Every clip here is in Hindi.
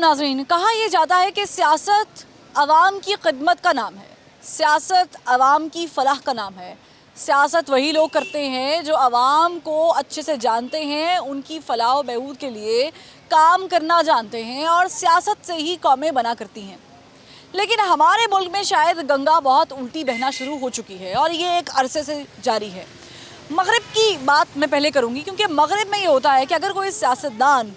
नाज़रीन, कहा यह जाता है कि सियासत आवाम की खिदमत का नाम है, सियासत आवाम की फलाह का नाम है। सियासत वही लोग करते हैं जो आवाम को अच्छे से जानते हैं, उनकी फलाह व बहबूद के लिए काम करना जानते हैं और सियासत से ही कौमें बना करती हैं। लेकिन हमारे मुल्क में शायद गंगा बहुत उल्टी बहना शुरू हो चुकी है और ये एक अरसे से जारी है। मगरिब की बात मैं पहले करूँगी, क्योंकि मगरिब में ये होता है कि अगर कोई सियासतदान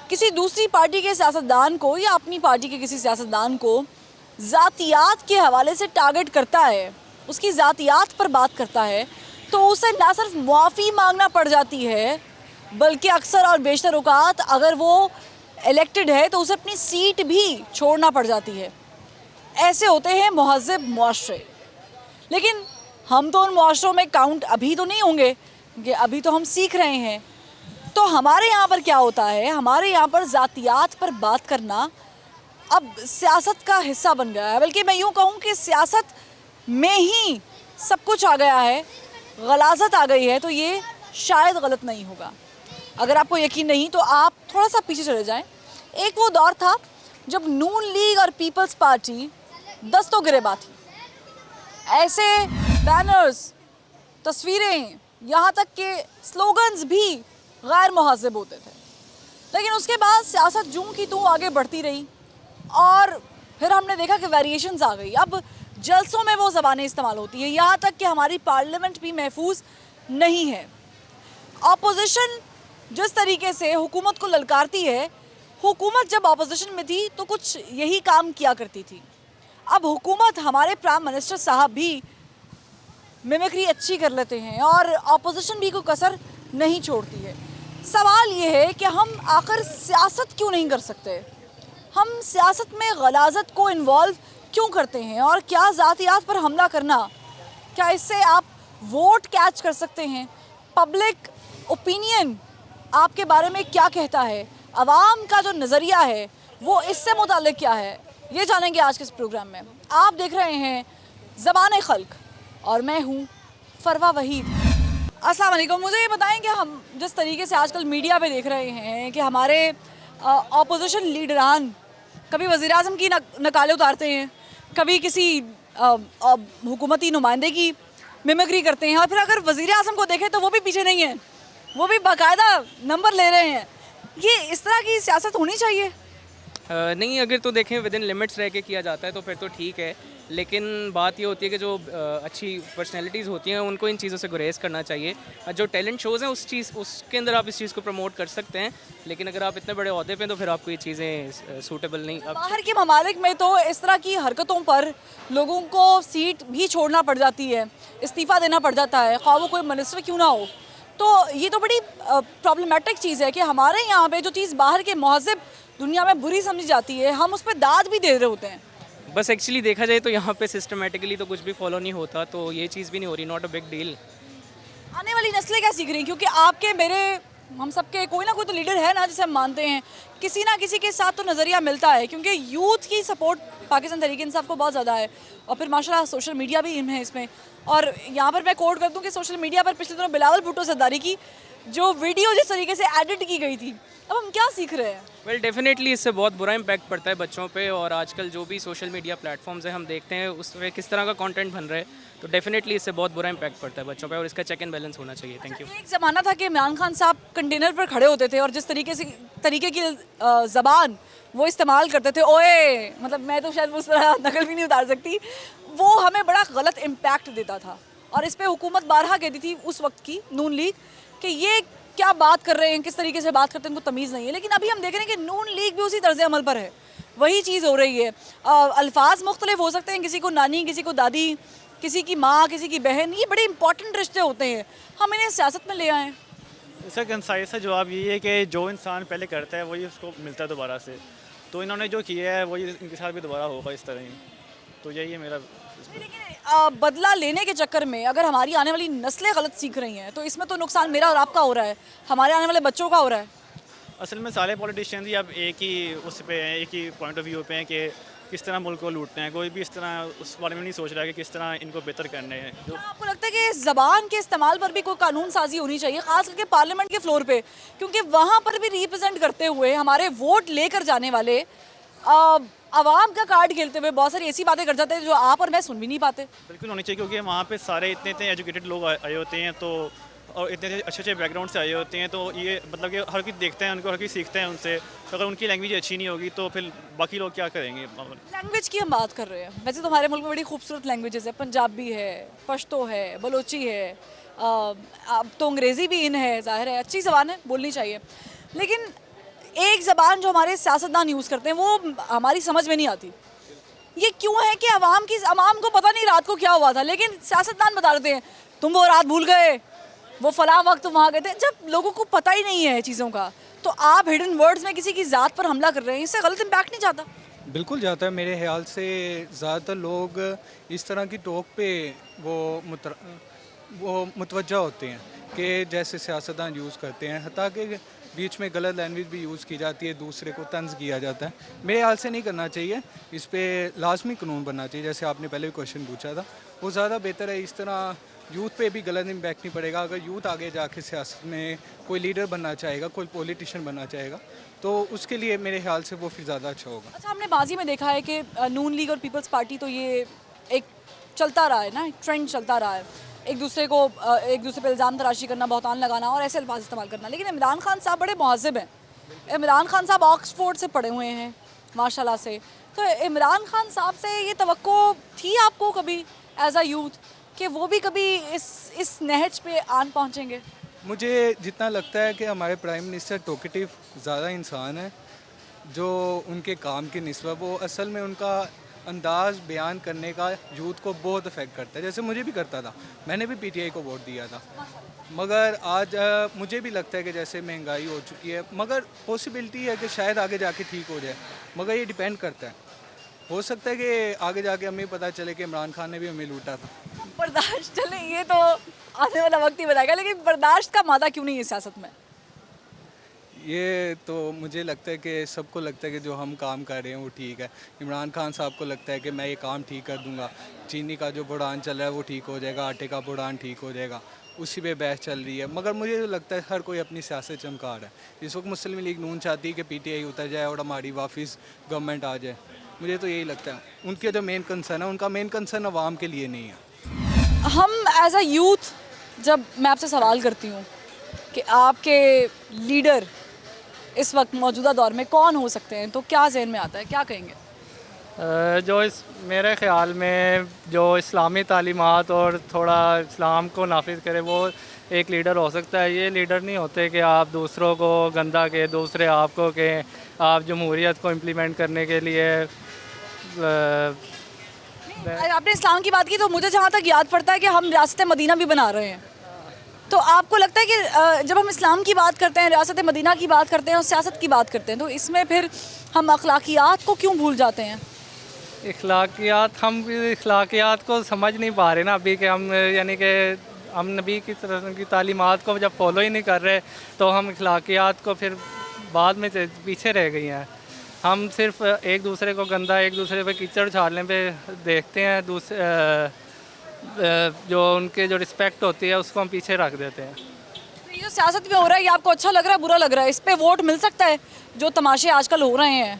किसी दूसरी पार्टी के सियासतदान को या अपनी पार्टी के किसी सियासतदान को ज़ातियात के हवाले से टारगेट करता है, उसकी ज़ातियात पर बात करता है, तो उसे ना सिर्फ मुआफ़ी मांगना पड़ जाती है, बल्कि अक्सर और बेशतर औक़ात अगर वो इलेक्टेड है तो उसे अपनी सीट भी छोड़ना पड़ जाती है। ऐसे होते हैं महज़्ज़ब मुआशरे। लेकिन हम तो उन मुआशरों में काउंट अभी तो नहीं होंगे, कि अभी तो हम सीख रहे हैं। तो हमारे यहाँ पर क्या होता है, हमारे यहाँ पर ज़ातियात पर बात करना अब सियासत का हिस्सा बन गया है। बल्कि मैं यूँ कहूँ कि सियासत में ही सब कुछ आ गया है, गलाज़त आ गई है, तो ये शायद गलत नहीं होगा। अगर आपको यकीन नहीं तो आप थोड़ा सा पीछे चले जाएं। एक वो दौर था जब नून लीग और पीपल्स पार्टी दस्तों गिरेबान थी। ऐसे बैनर्स, तस्वीरें, यहाँ तक के स्लोगन्स भी गैर मुहज़्ज़ब होते थे। लेकिन उसके बाद सियासत जूं की तूं आगे बढ़ती रही और फिर हमने देखा कि वेरिएशंस आ गई। अब जलसों में वो ज़बानें इस्तेमाल होती हैं, यहाँ तक कि हमारी पार्लियामेंट भी महफूज नहीं है। अपोजिशन जिस तरीके से हुकूमत को ललकारती है, हुकूमत जब अपोजिशन में थी तो कुछ यही काम किया करती थी। अब हुकूमत, हमारे प्राइम मिनिस्टर साहब भी मिमिक्री अच्छी कर लेते हैं और अपोजिशन भी कोई कसर नहीं छोड़ती है। सवाल ये है कि हम आखिर सियासत क्यों नहीं कर सकते? हम सियासत में गलाज़त को इन्वॉल्व क्यों करते हैं? और क्या ज़ातियात पर हमला करना, क्या इससे आप वोट कैच कर सकते हैं? पब्लिक ओपिनियन आपके बारे में क्या कहता है? आवाम का जो नज़रिया है वो इससे मुताल्लिक़ क्या है? ये जानेंगे आज के इस प्रोग्राम में। आप देख रहे हैं ज़बान खल्क और मैं हूँ फरवा वहीद। अस्सलाम वालेकुम। मुझे ये बताएं कि हम जिस तरीके से आजकल मीडिया पे देख रहे हैं कि हमारे अपोजिशन लीडरान कभी वज़ीर-ए-आज़म की नकाले उतारते हैं, कभी किसी हुकूमती नुमाइंदे की मिमिक्री करते हैं, और फिर अगर वज़ीर-ए-आज़म को देखें तो वो भी पीछे नहीं है, वो भी बाकायदा नंबर ले रहे हैं। ये इस तरह की सियासत होनी चाहिए? नहीं, अगर तो देखें विद इन लिमिट्स रह के किया जाता है तो फिर तो ठीक है। लेकिन बात ये होती है कि जो अच्छी पर्सनैलिटीज़ होती हैं उनको इन चीज़ों से गुरेज करना चाहिए। जो टैलेंट शोज़ हैं उसके अंदर आप इस चीज़ को प्रमोट कर सकते हैं, लेकिन अगर आप इतने बड़े ओहदे पे हैं तो फिर आपको ये चीज़ें सूटेबल नहीं। बाहर के ममालिक में तो इस तरह की हरकतों पर लोगों को सीट भी छोड़ना पड़ जाती है, इस्तीफ़ा देना पड़ जाता है, ख़्वाह वो कोई मिनिस्टर क्यों ना हो। तो ये तो बड़ी प्रॉब्लमेटिक चीज़ है कि हमारे यहाँ पे जो चीज़ बाहर के महज़्ज़ब दुनिया में बुरी समझी जाती है, हम उस पर दाद भी दे रहे होते हैं। बस एक्चुअली देखा जाए तो यहाँ पे सिस्टमेटिकली तो कुछ भी फॉलो नहीं होता, तो ये चीज़ भी नहीं हो रही। Not a big deal. आने वाली नस्लें क्या सीख रही हैं? क्योंकि आपके, मेरे, हम सबके कोई ना कोई तो लीडर है ना जिसे हम मानते हैं, किसी ना किसी के साथ तो नज़रिया मिलता है, क्योंकि यूथ की सपोर्ट पाकिस्तान तहरीक इंसाफ को बहुत ज़्यादा है और फिर माशाल्लाह सोशल मीडिया भी है इसमें। और यहाँ पर मैं कोट कर दूँ कि सोशल मीडिया पर पिछले दिनों बिलावल भुट्टो सरदारी की जो वीडियो जिस तरीके से एडिट की गई थी, अब हम क्या सीख रहे हैं? वेल डेफिनेटली इससे बहुत बुरा इम्पैक्ट पड़ता है बच्चों पे, और आजकल जो भी सोशल मीडिया प्लेटफॉर्म्स हैं हम देखते हैं उस पर किस तरह का कंटेंट बन रहा है, तो डेफिनेटली इससे बहुत बुरा इम्पैक्ट पड़ता है बच्चों पे, और इसका चेक एंड बैलेंस होना चाहिए। Thank you. एक ज़माना था कि इमरान खान साहब कंटेनर पर खड़े होते थे और जिस तरीके की ज़बान वो इस्तेमाल करते थे, ओए, मतलब मैं तो शायद उस तरह नकल भी नहीं उतार सकती, वो हमें बड़ा गलत इम्पैक्ट देता था। और इस पर हुकूमत बारहा कहती थी उस वक्त की नून लीग कि ये क्या बात कर रहे हैं, किस तरीके से बात करते हैं, उनको तमीज़ नहीं है। लेकिन अभी हम देख रहे हैं कि नून लीग भी उसी तर्ज़ अमल पर है, वही चीज़ हो रही है। अल्फाज मुख्तलिफ हो सकते हैं, किसी को नानी, किसी को दादी, किसी की माँ, किसी की बहन, ये बड़े इंपॉर्टेंट रिश्ते होते हैं, हम इन्हें सियासत में ले आएँ। इसका कंसाइज सा जवाब यही है कि जो इंसान पहले करता है वही उसको मिलता है दोबारा से। तो इन्होंने जो किया है वही इनके साथ भी दोबारा होगा इस तरह ही, तो यही है मेरा। लेकिन बदला लेने के चक्कर में अगर हमारी आने वाली नस्लें गलत सीख रही हैं तो इसमें तो नुकसान मेरा और आपका हो रहा है, हमारे आने वाले बच्चों का हो रहा है। असल में सारे पॉलिटिशियन ही अब एक ही उस पे हैं, एक ही पॉइंट ऑफ व्यू पे हैं कि किस तरह मुल्क को लूटना है, कोई भी इस तरह उस बारे में नहीं सोच रहा है कि किस तरह इनको बेहतर करने हैं। जो क्या आपको लगता है कि इस ज़बान के इस्तेमाल पर भी कोई कानून साजी होनी चाहिए, खास करके पार्लियामेंट के फ्लोर पे, क्योंकि वहाँ पर भी रिप्रेजेंट करते हुए हमारे वोट लेकर जाने वाले आवाम का कार्ड खेलते हुए बहुत सारी ऐसी बातें कर जाते हैं जो आप और मैं सुन भी नहीं पाते। बिल्कुल होनी चाहिए, क्योंकि वहाँ पे सारे इतने इतने एजुकेटेड लोग आए होते हैं, तो और इतने इतने अच्छे अच्छे बैकग्राउंड से आए होते हैं, तो ये मतलब कि हर कोई देखते हैं उनको, हर कोई सीखते हैं उनसे। तो अगर उनकी लैंग्वेज अच्छी नहीं होगी तो फिर बाकी लोग क्या करेंगे। लैंग्वेज की हम बात कर रहे हैं, वैसे तो हमारे मुल्क में बड़ी खूबसूरत लैंग्वेजेस है, पंजाबी है, पश्तो है, बलोची है, अब तो अंग्रेज़ी भी इन है, ज़ाहिर है अच्छी ज़बान है, बोलनी चाहिए। लेकिन एक ज़बान जो हमारे सियासतदान यूज़ करते हैं वो हमारी समझ में नहीं आती। ये क्यों है कि अवाम को पता नहीं रात को क्या हुआ था, लेकिन सियासतदान बता देते हैं तुम वो रात भूल गए, वो फलां वक्त वहाँ गए थे, जब लोगों को पता ही नहीं है चीज़ों का। तो आप हिडन वर्ड्स में किसी की ज़ात पर हमला कर रहे हैं, इससे गलत इम्पैक्ट नहीं जाता? बिल्कुल जाता है। मेरे ख्याल से ज़्यादातर लोग इस तरह की टोक पे वो मुतवज्जा होते हैं कि जैसे सियासतदान यूज़ करते हैं, हत्ता कि बीच में गलत लैंग्वेज भी यूज़ की जाती है, दूसरे को तंज किया जाता है। मेरे ख्याल से नहीं करना चाहिए, इस पे लाजमी कानून बनना चाहिए। जैसे आपने पहले भी क्वेश्चन पूछा था, वो ज़्यादा बेहतर है। इस तरह यूथ पे भी गलत इम्पैक्ट नहीं पड़ेगा। अगर यूथ आगे जाके सियासत में कोई लीडर बनना चाहेगा, कोई पॉलिटिशियन बनना चाहेगा, तो उसके लिए मेरे ख्याल से वो फिर ज़्यादा अच्छा होगा। अच्छा, हमने माजी में देखा है कि नून लीग और पीपल्स पार्टी, तो ये एक चलता रहा है ना, एक ट्रेंड चलता रहा है, एक दूसरे पे इल्ज़ाम तराशी करना, बहतान लगाना और ऐसे अल्फाज इस्तेमाल करना। लेकिन इमरान खान साहब बड़े महज़ब हैं। इमरान खान साहब ऑक्सफोर्ड से पढ़े हुए हैं माशाल्लाह से। तो इमरान खान साहब से ये तवक्को थी आपको कभी एज अ यूथ कि वो भी कभी इस नहज पे आन पहुँचेंगे? मुझे जितना लगता है कि हमारे प्राइम मिनिस्टर टॉकेटिव ज़्यादा इंसान है, जो उनके काम की निस्बत, वो असल में उनका अंदाज़ बयान करने का यूथ को बहुत अफेक्ट करता है। जैसे मुझे भी करता था, मैंने भी पीटीआई को वोट दिया था। मगर आज मुझे भी लगता है कि जैसे महंगाई हो चुकी है, मगर पॉसिबिलिटी है कि शायद आगे जाके ठीक हो जाए, मगर ये डिपेंड करता है। हो सकता है कि आगे जाके हमें पता चले कि इमरान खान ने भी हमें लूटा था। बर्दाश्त, चले ये तो आने वाला वक्त ही बताएगा, लेकिन बर्दाश्त का मादा क्यों नहीं है सियासत में? ये तो मुझे लगता है कि सबको लगता है कि जो हम काम कर रहे हैं वो ठीक है। इमरान खान साहब को लगता है कि मैं ये काम ठीक कर दूंगा, चीनी का जो बुढ़ान चल रहा है वो ठीक हो जाएगा, आटे का बुढ़ान ठीक हो जाएगा, उसी पे बहस चल रही है। मगर मुझे तो लगता है हर कोई अपनी सियासत चमका रहा है। इस वक्त मुस्लिम लीग नून चाहती है कि पीटीआई उतर जाए और हमारी वापस गवर्नमेंट आ जाए। मुझे तो यही लगता है। उनके जो मेन कंसर्न है, उनका मेन कंसर्न आवाम के लिए नहीं है। हम एज अ यूथ, जब मैं आपसे सवाल करती हूँ कि आपके लीडर इस वक्त मौजूदा दौर में कौन हो सकते हैं, तो क्या जहन में आता है, क्या कहेंगे? जो इस मेरे ख़्याल में जो इस्लामी तालीमात और थोड़ा इस्लाम को नाफिज करे वो एक लीडर हो सकता है। ये लीडर नहीं होते कि आप दूसरों को गंदा के, दूसरे आपको के, आप जमहूरियत को इम्प्लीमेंट करने के लिए आपने इस्लाम की बात की, तो मुझे जहाँ तक याद पड़ता है कि हम रियासत मदीना भी बना रहे हैं। तो आपको लगता है कि जब हम इस्लाम की बात करते हैं, रियासत मदीना की बात करते हैं और सियासत की बात करते हैं, तो इसमें फिर हम अखलाकियात को क्यों भूल जाते हैं? हम इखलाकियात को समझ नहीं पा रहे ना अभी कि हम, यानी कि हम नबी की तरह की तालीमात को जब फॉलो ही नहीं कर रहे, तो हम इखलाकियात को फिर बाद में पीछे रह गई हैं। हम सिर्फ एक दूसरे को गंदा, एक दूसरे पे कीचड़ उछालने पे देखते हैं, जो उनके जो रिस्पेक्ट होती है उसको हम पीछे रख देते हैं। तो ये जो सियासत में हो रहा है, ये आपको अच्छा लग रहा है, बुरा लग रहा है? इस पे वोट मिल सकता है? जो तमाशे आजकल हो रहे हैं,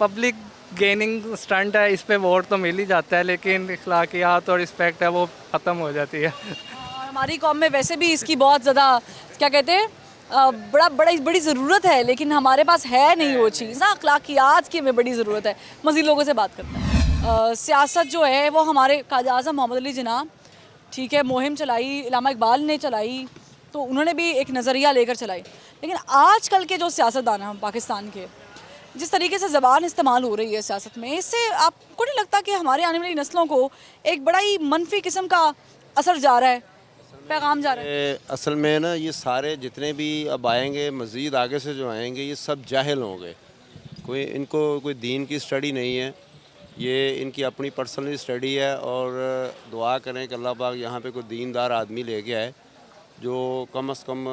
पब्लिक गेनिंग स्टंट है, इस पे वोट तो मिल ही जाता है, लेकिन इखलाकियात और रिस्पेक्ट है वो ख़त्म हो जाती है। और हमारी कौम में वैसे भी इसकी बहुत ज़्यादा, क्या कहते हैं, बड़ी ज़रूरत है, लेकिन हमारे पास है नहीं वो चीज़ ना। अखलाकियात की हमें बड़ी ज़रूरत है। मज़ीद लोगों से बात करते हैं। सियासत जो है वो हमारे कायद आज़म मोहम्मद अली जिन्ना, ठीक है, मुहिम चलाई, इलामा इकबाल ने चलाई, तो उन्होंने भी एक नज़रिया लेकर चलाई। लेकिन आजकल के जो सियासतदान हैं पाकिस्तान के, जिस तरीके से ज़बान इस्तेमाल हो रही है सियासत में, इससे आपको नहीं लगता कि हमारे आने वाली नस्लों को एक बड़ा ही मनफी किस्म का असर जा रहा है, पैगाम जा रहा है? असल में ना ये सारे जितने भी अब आएंगे, मज़ीद आगे से जो आएंगे, ये सब जाहिल होंगे। इनको कोई दीन की स्टडी नहीं है, ये इनकी अपनी पर्सनल स्टडी है। और दुआ करें कि अल्लाह पाक यहाँ पे कोई दीनदार आदमी लेके आए, जो कम से कम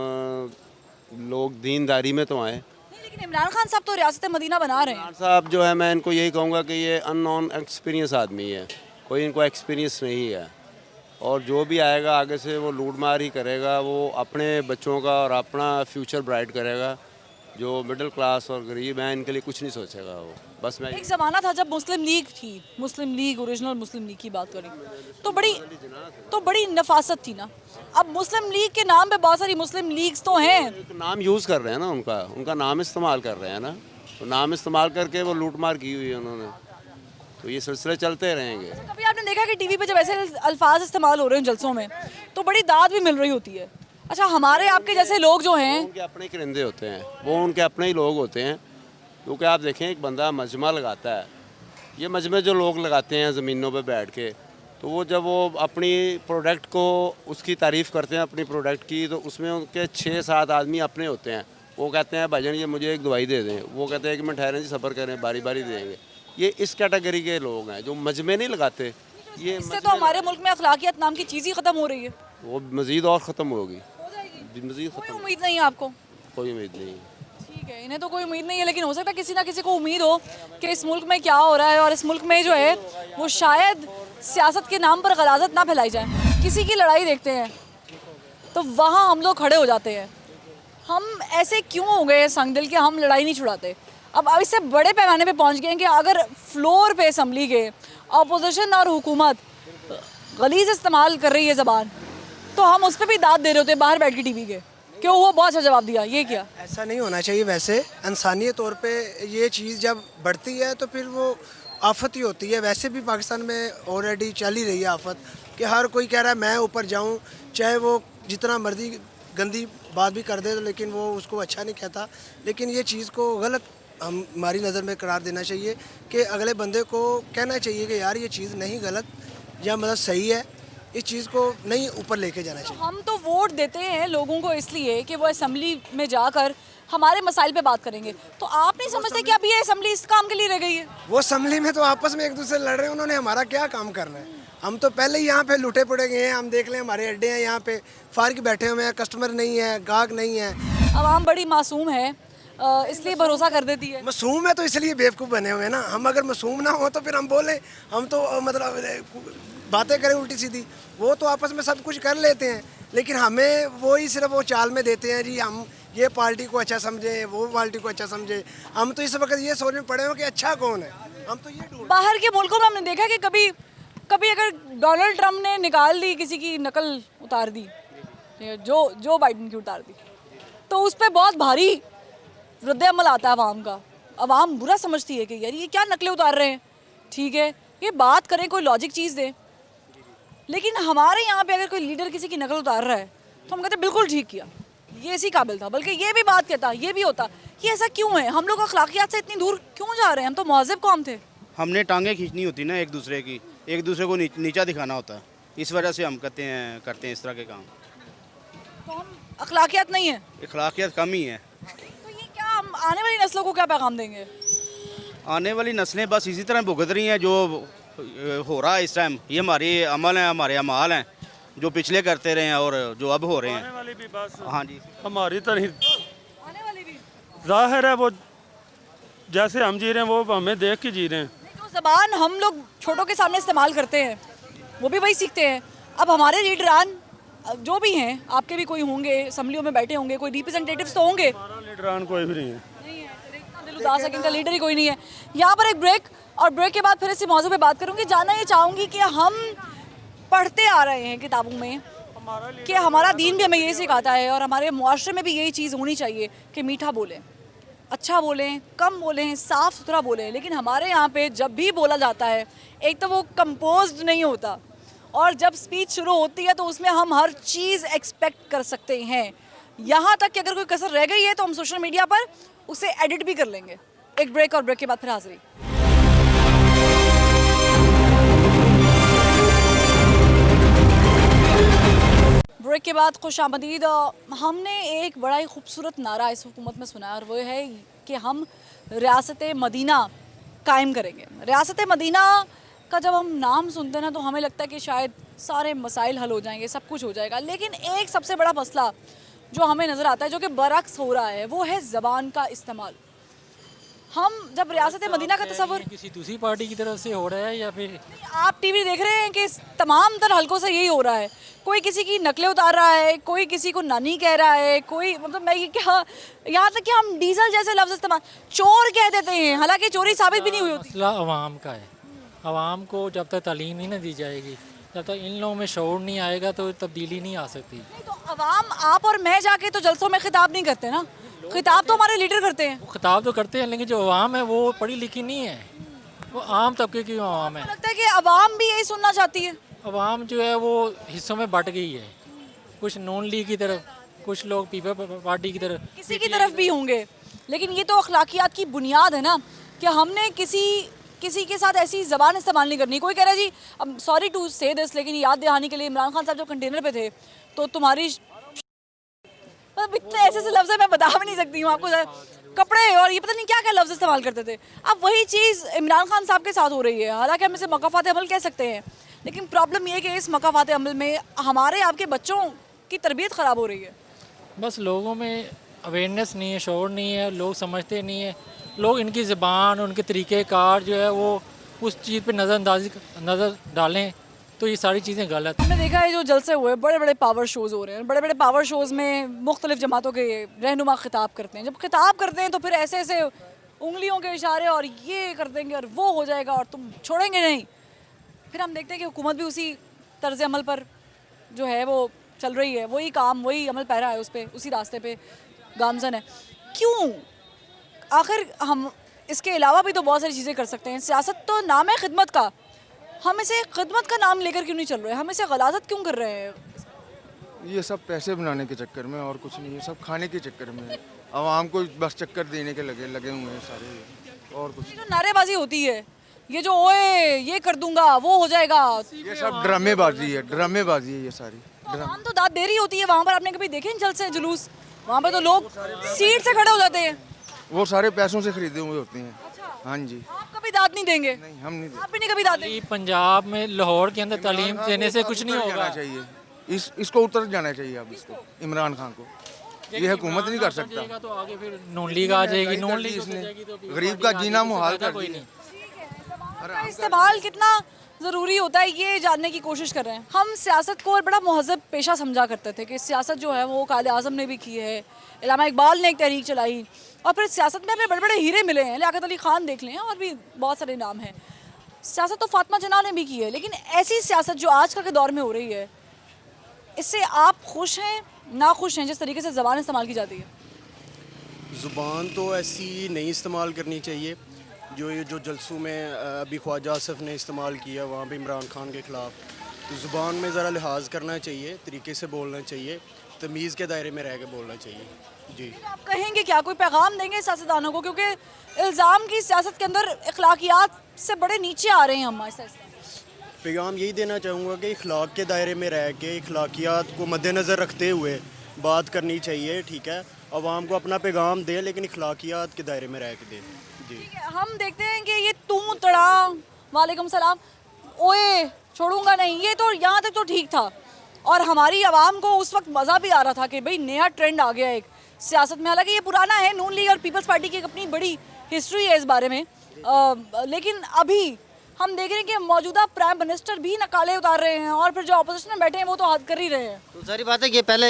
लोग दीनदारी में तो आएँ। लेकिन इमरान खान साहब तो रियासत मदीना बना रहे हैं। खान साहब जो है, मैं इनको यही कहूँगा कि ये अननोन एक्सपीरियंस आदमी है, कोई इनको एक्सपीरियंस नहीं है, और जो भी आएगा आगे से वो लूट मार ही करेगा, वो अपने बच्चों का और अपना फ्यूचर ब्राइट करेगा। जो मिडिल क्लास और गरीब हैं इनके लिए कुछ नहीं सोचेगा वो। बस मैं एक ज़माना था जब मुस्लिम लीग थी, मुस्लिम लीग, ओरिजिनल मुस्लिम लीग की बात करें तो बड़ी नफासत थी ना। अब मुस्लिम लीग के नाम पे बहुत सारी मुस्लिम लीग्स तो हैं। एक नाम यूज़ कर रहे हैं ना, उनका नाम इस्तेमाल कर रहे हैं ना, तो नाम इस्तेमाल करके वो लूट मार की हुई है उन्होंने, तो ये सिलसिले चलते रहेंगे। कभी आपने देखा कि टीवी पे जब ऐसे अल्फाज इस्तेमाल हो रहे हैं जलसों में तो बड़ी दाद भी मिल रही होती है। अच्छा, हमारे आपके जैसे लोग जो हैं, उनके अपने परिंदे होते हैं, वो उनके अपने ही लोग होते हैं। क्योंकि आप देखें, एक बंदा मजमा लगाता है, ये मजमे जो लोग लगाते हैं ज़मीनों पे बैठ के, तो वो जब वो अपनी प्रोडक्ट को उसकी तारीफ़ करते हैं अपनी प्रोडक्ट की, तो उसमें उनके 6-7 आदमी अपने होते हैं। वो कहते हैं भाईजान ये मुझे एक दवाई दे दें, वो कहते हैं कि मैं ठहरें जी सफ़र करें, बारी बारी देंगे। ये इस कैटेगरी के लोग हैं जो मजमे नहीं लगाते। ये इससे तो हमारे मुल्क में अखलाकियत नाम की चीज़ ही ख़त्म हो रही है। वो मज़ीद और ख़त्म होगी, मज़ीद कोई ख़त्म, उम्मीद नहीं है आपको? कोई उम्मीद नहीं। ठीक है, इन्हें तो कोई उम्मीद नहीं है, लेकिन हो सकता है किसी ना किसी को उम्मीद हो कि इस मुल्क में क्या हो रहा है, और इस मुल्क में जो है वो शायद सियासत के नाम पर गलाजत ना फैलाई जाए। किसी की लड़ाई देखते हैं तो वहाँ हम लोग खड़े हो जाते हैं। हम ऐसे क्यों हो गए संगदिल कि हम लड़ाई नहीं छुड़ाते? अब इससे बड़े पैमाने पे पहुँच गए हैं कि अगर फ्लोर पे असम्बली के अपोजिशन और हुकूमत गलीज़ इस्तेमाल कर रही है ज़बान, तो हम उस पर भी दाद दे रहे होते हैं बाहर बैठ के टीवी के, क्यों वो बहुत अच्छा जवाब दिया, ये क्या? ऐसा नहीं होना चाहिए। वैसे इंसानी तौर पे ये चीज़ जब बढ़ती है तो फिर वो आफत ही होती है। वैसे भी पाकिस्तान में ऑलरेडी चल ही रही है आफत कि हर कोई कह रहा है मैं ऊपर जाऊं, चाहे वो जितना मर्जी गंदी बात भी कर दे, लेकिन वो उसको अच्छा नहीं कहता। लेकिन ये चीज़ को गलत हमारी नज़र में करार देना चाहिए कि अगले बंदे को कहना चाहिए कि यार ये चीज़ नहीं, गलत या मतलब सही है, इस चीज़ को नहीं ऊपर लेके जाना चाहिए। हम तो वोट देते हैं लोगों को इसलिए कि वो असम्बली में जाकर हमारे मसाइल पे बात करेंगे, तो आप नहीं समझते कि अब ये असम्बली इस काम के लिए रह गई है? वो असम्बली में तो आपस में एक दूसरे लड़ रहे हैं, उन्होंने हमारा क्या काम करना है? हम तो पहले ही यहाँ पे लुटे पड़े गए हैं। हम देख लें हमारे अड्डे हैं यहाँ पे, फार्क बैठे हुए हैं, कस्टमर नहीं है, गाहक नहीं है। आवाम बड़ी मासूम है, इसलिए भरोसा कर देती है। मासूम है तो इसलिए बेवकूफ़ बने हुए हैं ना। हम अगर मासूम ना हो तो फिर हम बोलें, हम तो मतलब बातें करें उल्टी सीधी। वो तो आपस में सब कुछ कर लेते हैं, लेकिन हमें वो ही सिर्फ वो चाल में देते हैं जी, हम ये पार्टी को अच्छा समझें, वो पार्टी को अच्छा समझें। हम तो इस वक्त ये सोचने पड़े हो कि अच्छा कौन है, हम तो ये ढूंढ। बाहर के मुल्कों में हमने देखा कि कभी अगर डोनाल्ड ट्रम्प ने निकाल दी, किसी की नकल उतार दी, जो बाइडन की उतार दी, तो उस पर बहुत भारी रद्द-ए-अमल आता है अवाम का। अवाम बुरा समझती है कि यार ये क्या नकलें उतार रहे हैं। ठीक है, ये बात करें, कोई लॉजिक चीज़ दें, लेकिन हमारे यहाँ पे अगर कोई लीडर किसी की नकल उतार रहा है तो हम कहते हैं बिल्कुल ठीक किया, ये इसी काबिल था, बल्कि ये भी बात कहता, ये भी होता। ये ऐसा क्यों है? हम लोग अखलाकियात से इतनी दूर क्यों जा रहे हैं? हम तो महज़िब कौम थे। हमने टांगें खींचनी होती ना एक दूसरे की, एक दूसरे को नीचा दिखाना होता है, इस वजह से हम करते हैं इस तरह के काम। तो हम अखलाकियात नहीं है, अखलाकियत कम ही है। तो ये क्या हम आने वाली नस्लों को क्या पैगाम देंगे? आने वाली नस्लें बस इसी तरह भुगत रही हैं जो हो रहा है इस टाइम। ये हमारे अमल हैं, हमारे अमाल हैं जो पिछले करते रहे हैं और जो अब हो रहे हैं। आने वाली भी बस हाँ जी, हमारी तरह आने वाली भी जाहिर है, वो जैसे हम जी रहे हैं वो हमें देख के जी रहे हैं। जो ज़बान हम लोग छोटों के सामने इस्तेमाल करते हैं वो भी वही सीखते हैं। अब हमारे लीडरान जो भी हैं, आपके भी कोई होंगे, असम्बलियों में बैठे होंगे, कोई रिप्रेजेंटेटिव्स तो होंगे। हमारा लीडरान कोई भी नहीं है। दिल उदास है कि इनका लीडर ही कोई नहीं है। यहाँ पर एक ब्रेक, और ब्रेक के बाद फिर इसी मौजू पे बात करूँगी। जानना ये चाहूँगी कि हम पढ़ते आ रहे हैं किताबों में कि हमारा दीन भी हमें ये सिखाता है और हमारे मुआशरे में भी यही चीज़ होनी चाहिए कि मीठा बोलें, अच्छा बोलें, कम बोलें, साफ़ सुथरा बोलें। लेकिन हमारे यहाँ पे जब भी बोला जाता है, एक तो वो कंपोज्ड नहीं होता, और जब स्पीच शुरू होती है तो उसमें हम हर चीज़ एक्सपेक्ट कर सकते हैं। यहाँ तक कि अगर कोई कसर रह गई है तो हम सोशल मीडिया पर उसे एडिट भी कर लेंगे। एक ब्रेक, और ब्रेक के बाद फिर हाजिरी। ब्रेक के बाद खुश आमदीद। हमने एक बड़ा ही खूबसूरत नारा इस हुकूमत में सुना है, और वो है कि हम रियासत मदीना कायम करेंगे। रियासत मदीना का जब हम नाम सुनते हैं ना तो हमें लगता है कि शायद सारे मसाइल हल हो जाएंगे, सब कुछ हो जाएगा। लेकिन एक सबसे बड़ा मसला जो हमें नज़र आता है, जो कि बरअक्स हो रहा है, वो है ज़बान का इस्तेमाल। हम जब रियासत मदीना का तस्वुर, किसी दूसरी पार्टी की तरफ से हो रहा है या फिर आप टीवी देख रहे हैं कि तमाम तर हलकों से यही हो रहा है। कोई किसी की नकलें उतार रहा है, कोई किसी को नानी कह रहा है, कोई मतलब मैं ये क्या, यहाँ तक कि हम डीजल जैसे लफ्ज़ इस्तेमाल, चोर कह देते हैं, हालांकि चोरी साबित भी नहीं हुई होती। मसला अवाम का है। अवाम को जब तक तालीम नहीं ना दी जाएगी, जब तक इन लोगों में शऊर नहीं आएगा तो तब्दीली नहीं आ सकती। नहीं तो अवाम, आप और मैं जाके तो जलसों में खिताब नहीं करते ना, खिताब तो हमारे लीडर करते हैं। वो खिताब तो करते हैं, लेकिन जो अवाम है वो पढ़ी लिखी नहीं है, वो आम तबके की अवाम है। लगता है कि अवाम भी यही सुनना चाहती है। अवाम जो है वो हिस्सों में बट गई है, कुछ नून लीग की तरफ, कुछ लोग पीपल पार्टी की तरफ। किसी की तरफ भी होंगे, लेकिन ये तो अखलाकियात की बुनियाद है ना कि हमने किसी के साथ ऐसी ज़बान इस्तेमाल नहीं करनी। कोई कह रहा है जी, अब सॉरी टू से दिस, लेकिन याद दिलाने के लिए, इमरान खान साहब जब कंटेनर पे थे तो तुम्हारी मतलब इतने ऐसे ऐसे लफ्ज़ मैं बता भी नहीं सकती हूँ आपको, कपड़े और ये पता नहीं क्या क्या लफ्ज़ इस्तेमाल करते थे। अब वही चीज़ इमरान खान साहब के साथ हो रही है। हालांकि हम इसे मकाफात अमल कह सकते हैं, लेकिन प्रॉब्लम ये है कि इस मकाफात अमल में हमारे आपके बच्चों की तरबियत ख़राब हो रही है। बस लोगों में अवेयरनेस नहीं है, शऊर नहीं है, लोग समझते नहीं है। लोग इनकी ज़बान, उनके तरीक़ेकार जो है वो उस चीज़ पे नज़र डालें तो ये सारी चीज़ें गलत हैं। हमने देखा है जो जलसे हुए, बड़े बड़े पावर शोज़ हो रहे हैं, बड़े बड़े पावर शोज़ में मुख्तलिफ जमातों के रहनुमा खिताब करते हैं। जब खिताब करते हैं तो फिर ऐसे ऐसे उंगलियों के इशारे और ये कर देंगे और वो हो जाएगा और तुम छोड़ेंगे नहीं। फिर हम देखते हैं कि हुकूमत भी उसी तर्ज अमल पर जो है वो चल रही है, वही काम, वही अमल पैरा है, उस पर, उसी रास्ते पे गामजन है। क्यों? आखिर हम इसके अलावा भी तो बहुत सारी चीज़ें कर सकते हैं। सियासत तो नाम है खिदमत का, हम इसे खिदमत का नाम लेकर क्यों नहीं चल रहे हैं? हम इसे गलाजत क्यों कर रहे हैं? ये सब पैसे बनाने के चक्कर में और कुछ नहीं है, सब खाने के चक्कर में, आवाम को बस चक्कर देने के लगे हुए हैं सारे, और कुछ। ये जो नारेबाजी होती है, ये जो ओए ये कर दूंगा वो हो जाएगा, ये सब ड्रामेबाजी है, ड्रामेबाजी है ये सारी। आम तो दाद दे रही होती है। वहाँ पर आपने कभी देखे जलसे जुलूस? वहाँ पर तो लोग सीट से खड़े हो जाते हैं। वो सारे पैसों से खरीदे हुए होते हैं। हाँ जी। आप कभी दाद नहीं देंगे? नहीं, हम नहीं आप भी नहीं कभी दाद देंगे? पंजाब में लाहौर के अंदर तालीम देने से कुछ नहीं उतर होगा। जाना चाहिए, इसको उतर जाना चाहिए अब इसको, इमरान खान को। ये हुकूमत नहीं कर सकता। तो आगे फिर नून लीग आ जाएगी, नून लीग गरीब का जीना मुहाल कर कोई दिया। नहीं। का इस्तेमाल कितना ज़रूरी होता है ये जानने की कोशिश कर रहे हैं। हम सियासत को बड़ा महज़ब पेशा समझा करते थे कि सियासत जो है वो कायद आज़म ने भी की है, इल्लामा इकबाल ने एक तहरीक चलाई, और फिर सियासत में हमें बड़े बड़े हीरे मिले हैं। लियाकत अली ख़ान देख लें, और भी बहुत सारे नाम हैं। सियासत तो फातिमा जना ने भी की है, लेकिन ऐसी सियासत जो आजकल के दौर में हो रही है, इससे आप खुश हैं, नाखुश हैं, जिस तरीके से ज़बान इस्तेमाल की जाती है? ज़ुबान तो ऐसी नहीं इस्तेमाल करनी चाहिए जो जलसों में अभी ख्वाजा आसिफ ने इस्तेमाल किया वहाँ पे इमरान खान के ख़िलाफ़। तो ज़ुबान में ज़रा लिहाज करना चाहिए, तरीके से बोलना चाहिए, तमीज़ के दायरे में रह के बोलना चाहिए। जी, आप कहेंगे क्या, कोई पैगाम देंगे सियासतदानों को? क्योंकि इल्ज़ाम की सियासत के अंदर अखलाकियात से बड़े नीचे आ रहे हैं हम आहिस्ता आहिस्ता। पैगाम यही देना चाहूँगा कि इखलाक के दायरे में रह के इखलाकियात को मद्देनज़र रखते हुए बात करनी चाहिए। ठीक है, अवाम को अपना पैगाम दे, लेकिन इखलाकियात के दायरे में रह के दे। जी, हम देखते हैं कि ये तू तड़ा, वालेकुम सलाम, ओए छोड़ूंगा नहीं, ये तो यहाँ तक तो ठीक था, और हमारी आवाम को उस वक्त मज़ा भी आ रहा था कि भाई नया ट्रेंड आ गया एक सियासत में। हालांकि ये पुराना है, नून लीग और पीपल्स पार्टी की एक अपनी बड़ी हिस्ट्री है इस बारे में, लेकिन अभी हम देख रहे हैं कि मौजूदा प्राइम मिनिस्टर भी नकाले उतार रहे हैं, और फिर जो अपोजिशन में बैठे हैं वो तो हद कर ही रहे हैं। तो सारी बात है कि पहले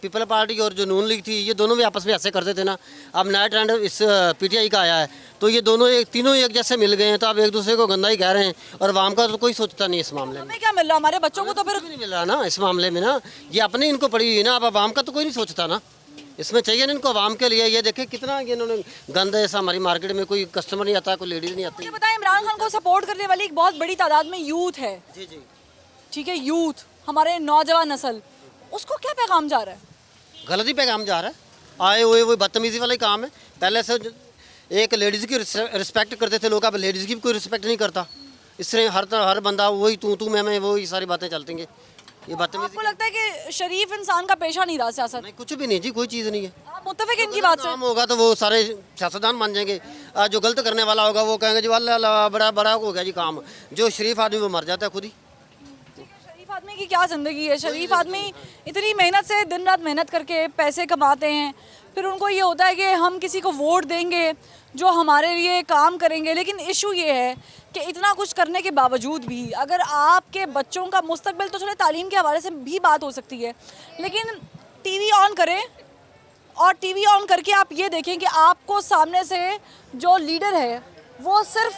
पीपल पार्टी और जो नून लीग थी, ये दोनों भी आपस में ऐसे करते थे ना। अब नया ट्रेंड इस पीटीआई का आया है, तो ये दोनों तीनों एक जैसे मिल गए हैं, तो आप एक दूसरे को गंदा ही कह रहे हैं, और आवाम का तो कोई सोचता नहीं इस मामले में। हमें क्या मिल रहा, हमारे बच्चों को तो फिर नहीं मिल रहा ना इस मामले में ना, ये अपने इनको पड़ी हुई ना। अब आवाम का तो कोई नहीं सोचता ना, इसमें चाहिए ना इनको आवाम के लिए। ये देखें कितना इन्होंने गंद ऐसा, हमारी मार्केट में कोई कस्टमर नहीं आता, कोई लेडीज़ नहीं आती। मुझे बताएं, इमरान खान को सपोर्ट करने वाली एक बहुत बड़ी तादाद में यूथ है। जी जी, ठीक है, यूथ, हमारे नौजवान नस्ल, उसको क्या पैगाम जा रहा है? गलत ही पैगाम जा रहा है। आए हुए वो बदतमीज़ी वाला ही काम है। पहले से एक लेडीज़ की रिस्पेक्ट करते थे लोग, अब लेडीज़ की भी कोई रिस्पेक्ट नहीं करता। इससे हर बंदा वही तू मैं वही सारी बातें चलती हैं। ये बदतमीज़ी, आपको लगता है कि शरीफ इंसान का पेशा नहीं रहा सियासत? नहीं, कुछ भी नहीं जी, कोई चीज़ नहीं है। आप मुत्तफिक इनकी बात से? काम होगा तो वो सारे सियासतदान मान जाएंगे। जो गलत करने वाला होगा वो कहेंगे जी वाला बड़ा बड़ा हो गया जी काम। जो शरीफ आदमी वो मर जाता है खुद ही। शरीफ आदमी की क्या ज़िंदगी है। शरीफ आदमी इतनी मेहनत से दिन रात मेहनत करके पैसे कमाते हैं, फिर उनको ये होता है कि हम किसी को वोट देंगे जो हमारे लिए काम करेंगे। लेकिन इशू ये है कि इतना कुछ करने के बावजूद भी अगर आपके बच्चों का मुस्तकबिल, तो चले तालीम के हवाले से भी बात हो सकती है, लेकिन टीवी ऑन करें और टीवी ऑन करके आप ये देखें कि आपको सामने से जो लीडर है वो सिर्फ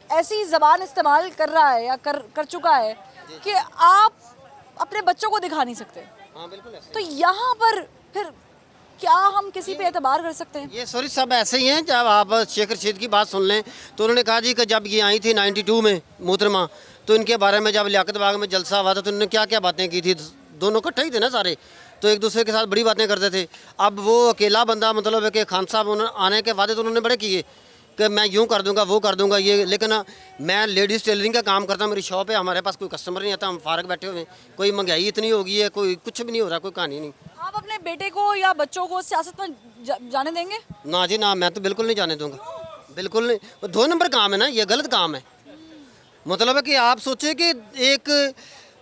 ऐसी ज़बान इस्तेमाल कर रहा है या कर चुका है कि आप अपने बच्चों को दिखा नहीं सकते। तो यहाँ पर फिर क्या हम किसी पे एतबार कर सकते हैं? ये सॉरी सब ऐसे ही हैं। जब आप शेख रशीद की बात सुन लें तो उन्होंने कहा जी कि जब ये आई थी 92 में मोहतरमा, तो इनके बारे में जब लियाकत बाग में जलसा हुआ था तो उन्होंने क्या क्या बातें की थी। दोनों इकट्ठे ही थे ना सारे, तो एक दूसरे के साथ बड़ी बातें करते थे। अब वो अकेला बंदा, मतलब है कि खान साहब उन्होंने आने के वादे तो उन्होंने बड़े किए कि मैं यूँ कर दूंगा वो कर दूंगा ये, लेकिन मैं लेडीज़ टेलरिंग का काम करता हूँ, मेरी शॉप है, हमारे पास कोई कस्टमर नहीं आता, हम फारग बैठे हुए हैं। कोई महंगाई इतनी हो गई है, कोई कुछ भी नहीं हो रहा, कोई कहानी नहीं। आप अपने बेटे को या बच्चों को सियासत में जाने देंगे? ना जी ना, मैं तो बिल्कुल नहीं जाने दूंगा, बिल्कुल नहीं। वो 2 नंबर काम है ना, ये गलत काम है। मतलब है कि आप सोचें कि एक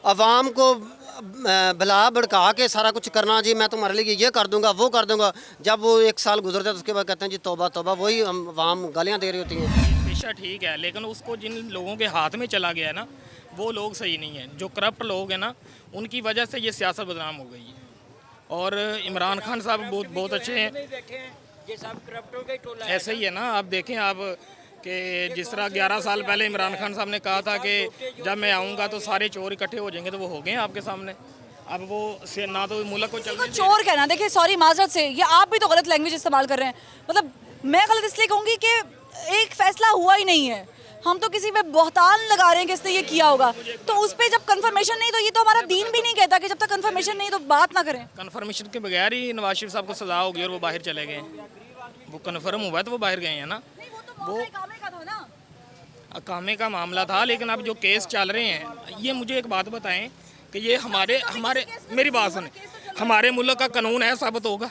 आवाम को भला भड़का के सारा कुछ करना, जी मैं तुम्हारे लिए ये कर दूंगा वो कर दूंगा। जब वो 1 साल गुजरता है तो उसके बाद कहते हैं जी तौबा तौबा, वही हम आवाम गालियाँ दे रही होती हैं। पेशा ठीक है, लेकिन उसको जिन लोगों के हाथ में चला गया है ना, वो लोग सही नहीं हैं। जो करप्ट लोग हैं ना, उनकी वजह से ये सियासत बदनाम हो गई है। और इमरान खान साहब बहुत अच्छे हैं। ऐसे ही है ना, आप देखें आप कि जिस तरह 11 साल पहले इमरान खान साहब ने कहा था कि जब मैं आऊँगा तो सारे चोर इकट्ठे हो जाएंगे, तो वो हो गए आपके सामने। अब वो से ना तो मुल्क को चलने चोर कहना, देखिए सॉरी माजरत से, ये आप भी तो गलत लैंग्वेज इस्तेमाल कर रहे हैं। मतलब मैं गलत इसलिए कहूँगी कि एक फैसला हुआ ही नहीं है, हम तो किसी पे बहतान लगा रहे हैं कि इसने ये किया होगा, तो उस पर जब कंफर्मेशन नहीं, तो ये तो हमारा दीन भी नहीं कहता कि जब तक कंफर्मेशन नहीं तो बात ना करें। कन्फर्मेशन के बगैर ही नवाज शरीफ साहब को सजा होगी और वो बाहर चले गए। वो कन्फर्म हुआ है तो वो बाहर गए हैं ना। वो कामे का मामला था, लेकिन अब जो केस चल रहे हैं, ये मुझे एक बात बताएं कि ये हमारे मेरी बात सुने, हमारे मुल्क का कानून है साबित होगा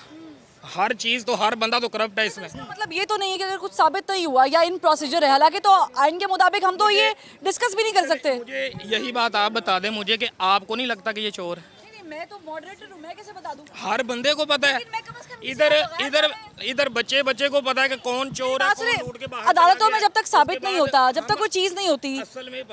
हर चीज़, तो हर बंदा तो करप्ट है इसमें। मतलब ये तो नहीं है कि अगर कुछ साबित नहीं हुआ या इन प्रोसीजर है, हालांकि तो आइन के मुताबिक हम तो ये डिस्कस भी नहीं कर सकते। मुझे यही बात आप बता दें मुझे कि आपको नहीं लगता कि ये चोर है? मैं तो मॉडरेटर हूं, मैं कैसे बता दूं? हर बंदे को पता है, इधर बच्चे को पता है कि कौन चोर है, कौन लूट के बाहर। अदालतों में जब तक साबित नहीं होता, जब तक कोई चीज नहीं होती,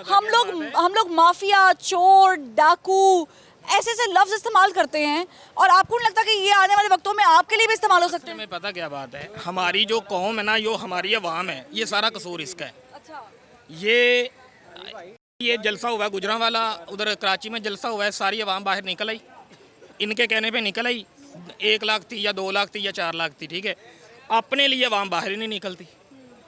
हम लोग माफिया, चोर, डाकू ऐसे लफ्ज इस्तेमाल करते हैं, और आपको नहीं लगता कि ये आने वाले वक्तों में आपके लिए भी इस्तेमाल हो सकते हैं? में पता क्या बात है, हमारी जो कौम है ना, जो हमारी अवाम है, ये सारा कसूर इसका है। अच्छा, ये जलसा हुआ है गुजरांवाला, उधर कराची में जलसा हुआ है, सारी अवाम बाहर निकल आई, इनके कहने पे निकल आई। 1 लाख थी या 2 लाख थी या 4 लाख थी, ठीक है, अपने लिए अवाम बाहर ही नहीं निकलती।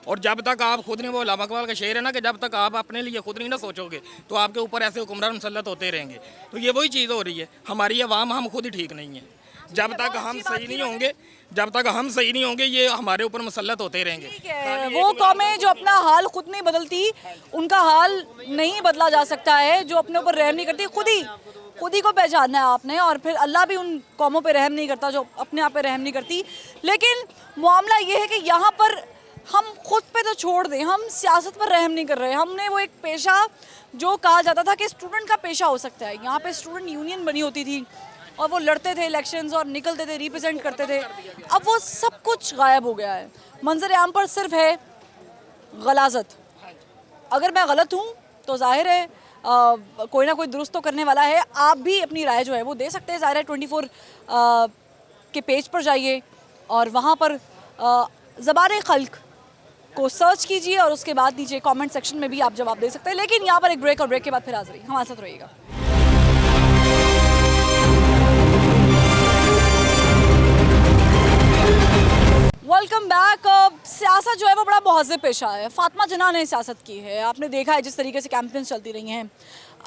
और जब तक आप खुद नहीं, वो अल्लामा इकबाल का शेर है ना कि जब तक आप अपने लिए खुद नहीं ना सोचोगे तो आपके ऊपर ऐसे हुक्मरान मुसल्लत होते रहेंगे। तो ये वही चीज़ हो रही है, हमारी अवाम, हम खुद ही ठीक नहीं है। जब तक हम सही नहीं होंगे ये हमारे ऊपर मुसल्लत होते रहेंगे। वो कौमें जो अपना हाल खुद नहीं बदलती, उनका हाल नहीं बदला जा सकता है। जो अपने ऊपर रहम नहीं करती, खुद ही को पहचानना है आपने, और फिर अल्लाह भी उन कौमों पे रहम नहीं करता जो अपने आप पे रहम नहीं करती। लेकिन मामला ये है कि यहाँ पर हम खुद पे तो छोड़ दें, हम सियासत पर रहम नहीं कर रहे। हमने वो एक पेशा जो कहा जाता था कि स्टूडेंट का पेशा हो सकता है, यहाँ पे स्टूडेंट यूनियन बनी होती थी और वो लड़ते थे इलेक्शंस और निकलते थे, रिप्रेजेंट करते थे। अब वो सब कुछ गायब हो गया है। मंजर आम पर सिर्फ है गलाजत। अगर मैं गलत हूँ तो जाहिर है कोई ना कोई दुरुस्त तो करने वाला है। आप भी अपनी राय जो है वो दे सकते हैं। ज़ाहिर है 24 के पेज पर जाइए और वहाँ पर ज़बान खल्क को सर्च कीजिए और उसके बाद नीचे कमेंट सेक्शन में भी आप जवाब दे सकते हैं। लेकिन यहाँ पर एक ब्रेक, और ब्रेक के बाद फिर हाजिर हमारे साथ रहिएगा। Welcome back. सियासत जो है वो बड़ा महज़्ज़ब पेशा है। फातिमा जिन्ना ने सियासत की है, आपने देखा है जिस तरीके से कैंपेन्स चलती रही हैं।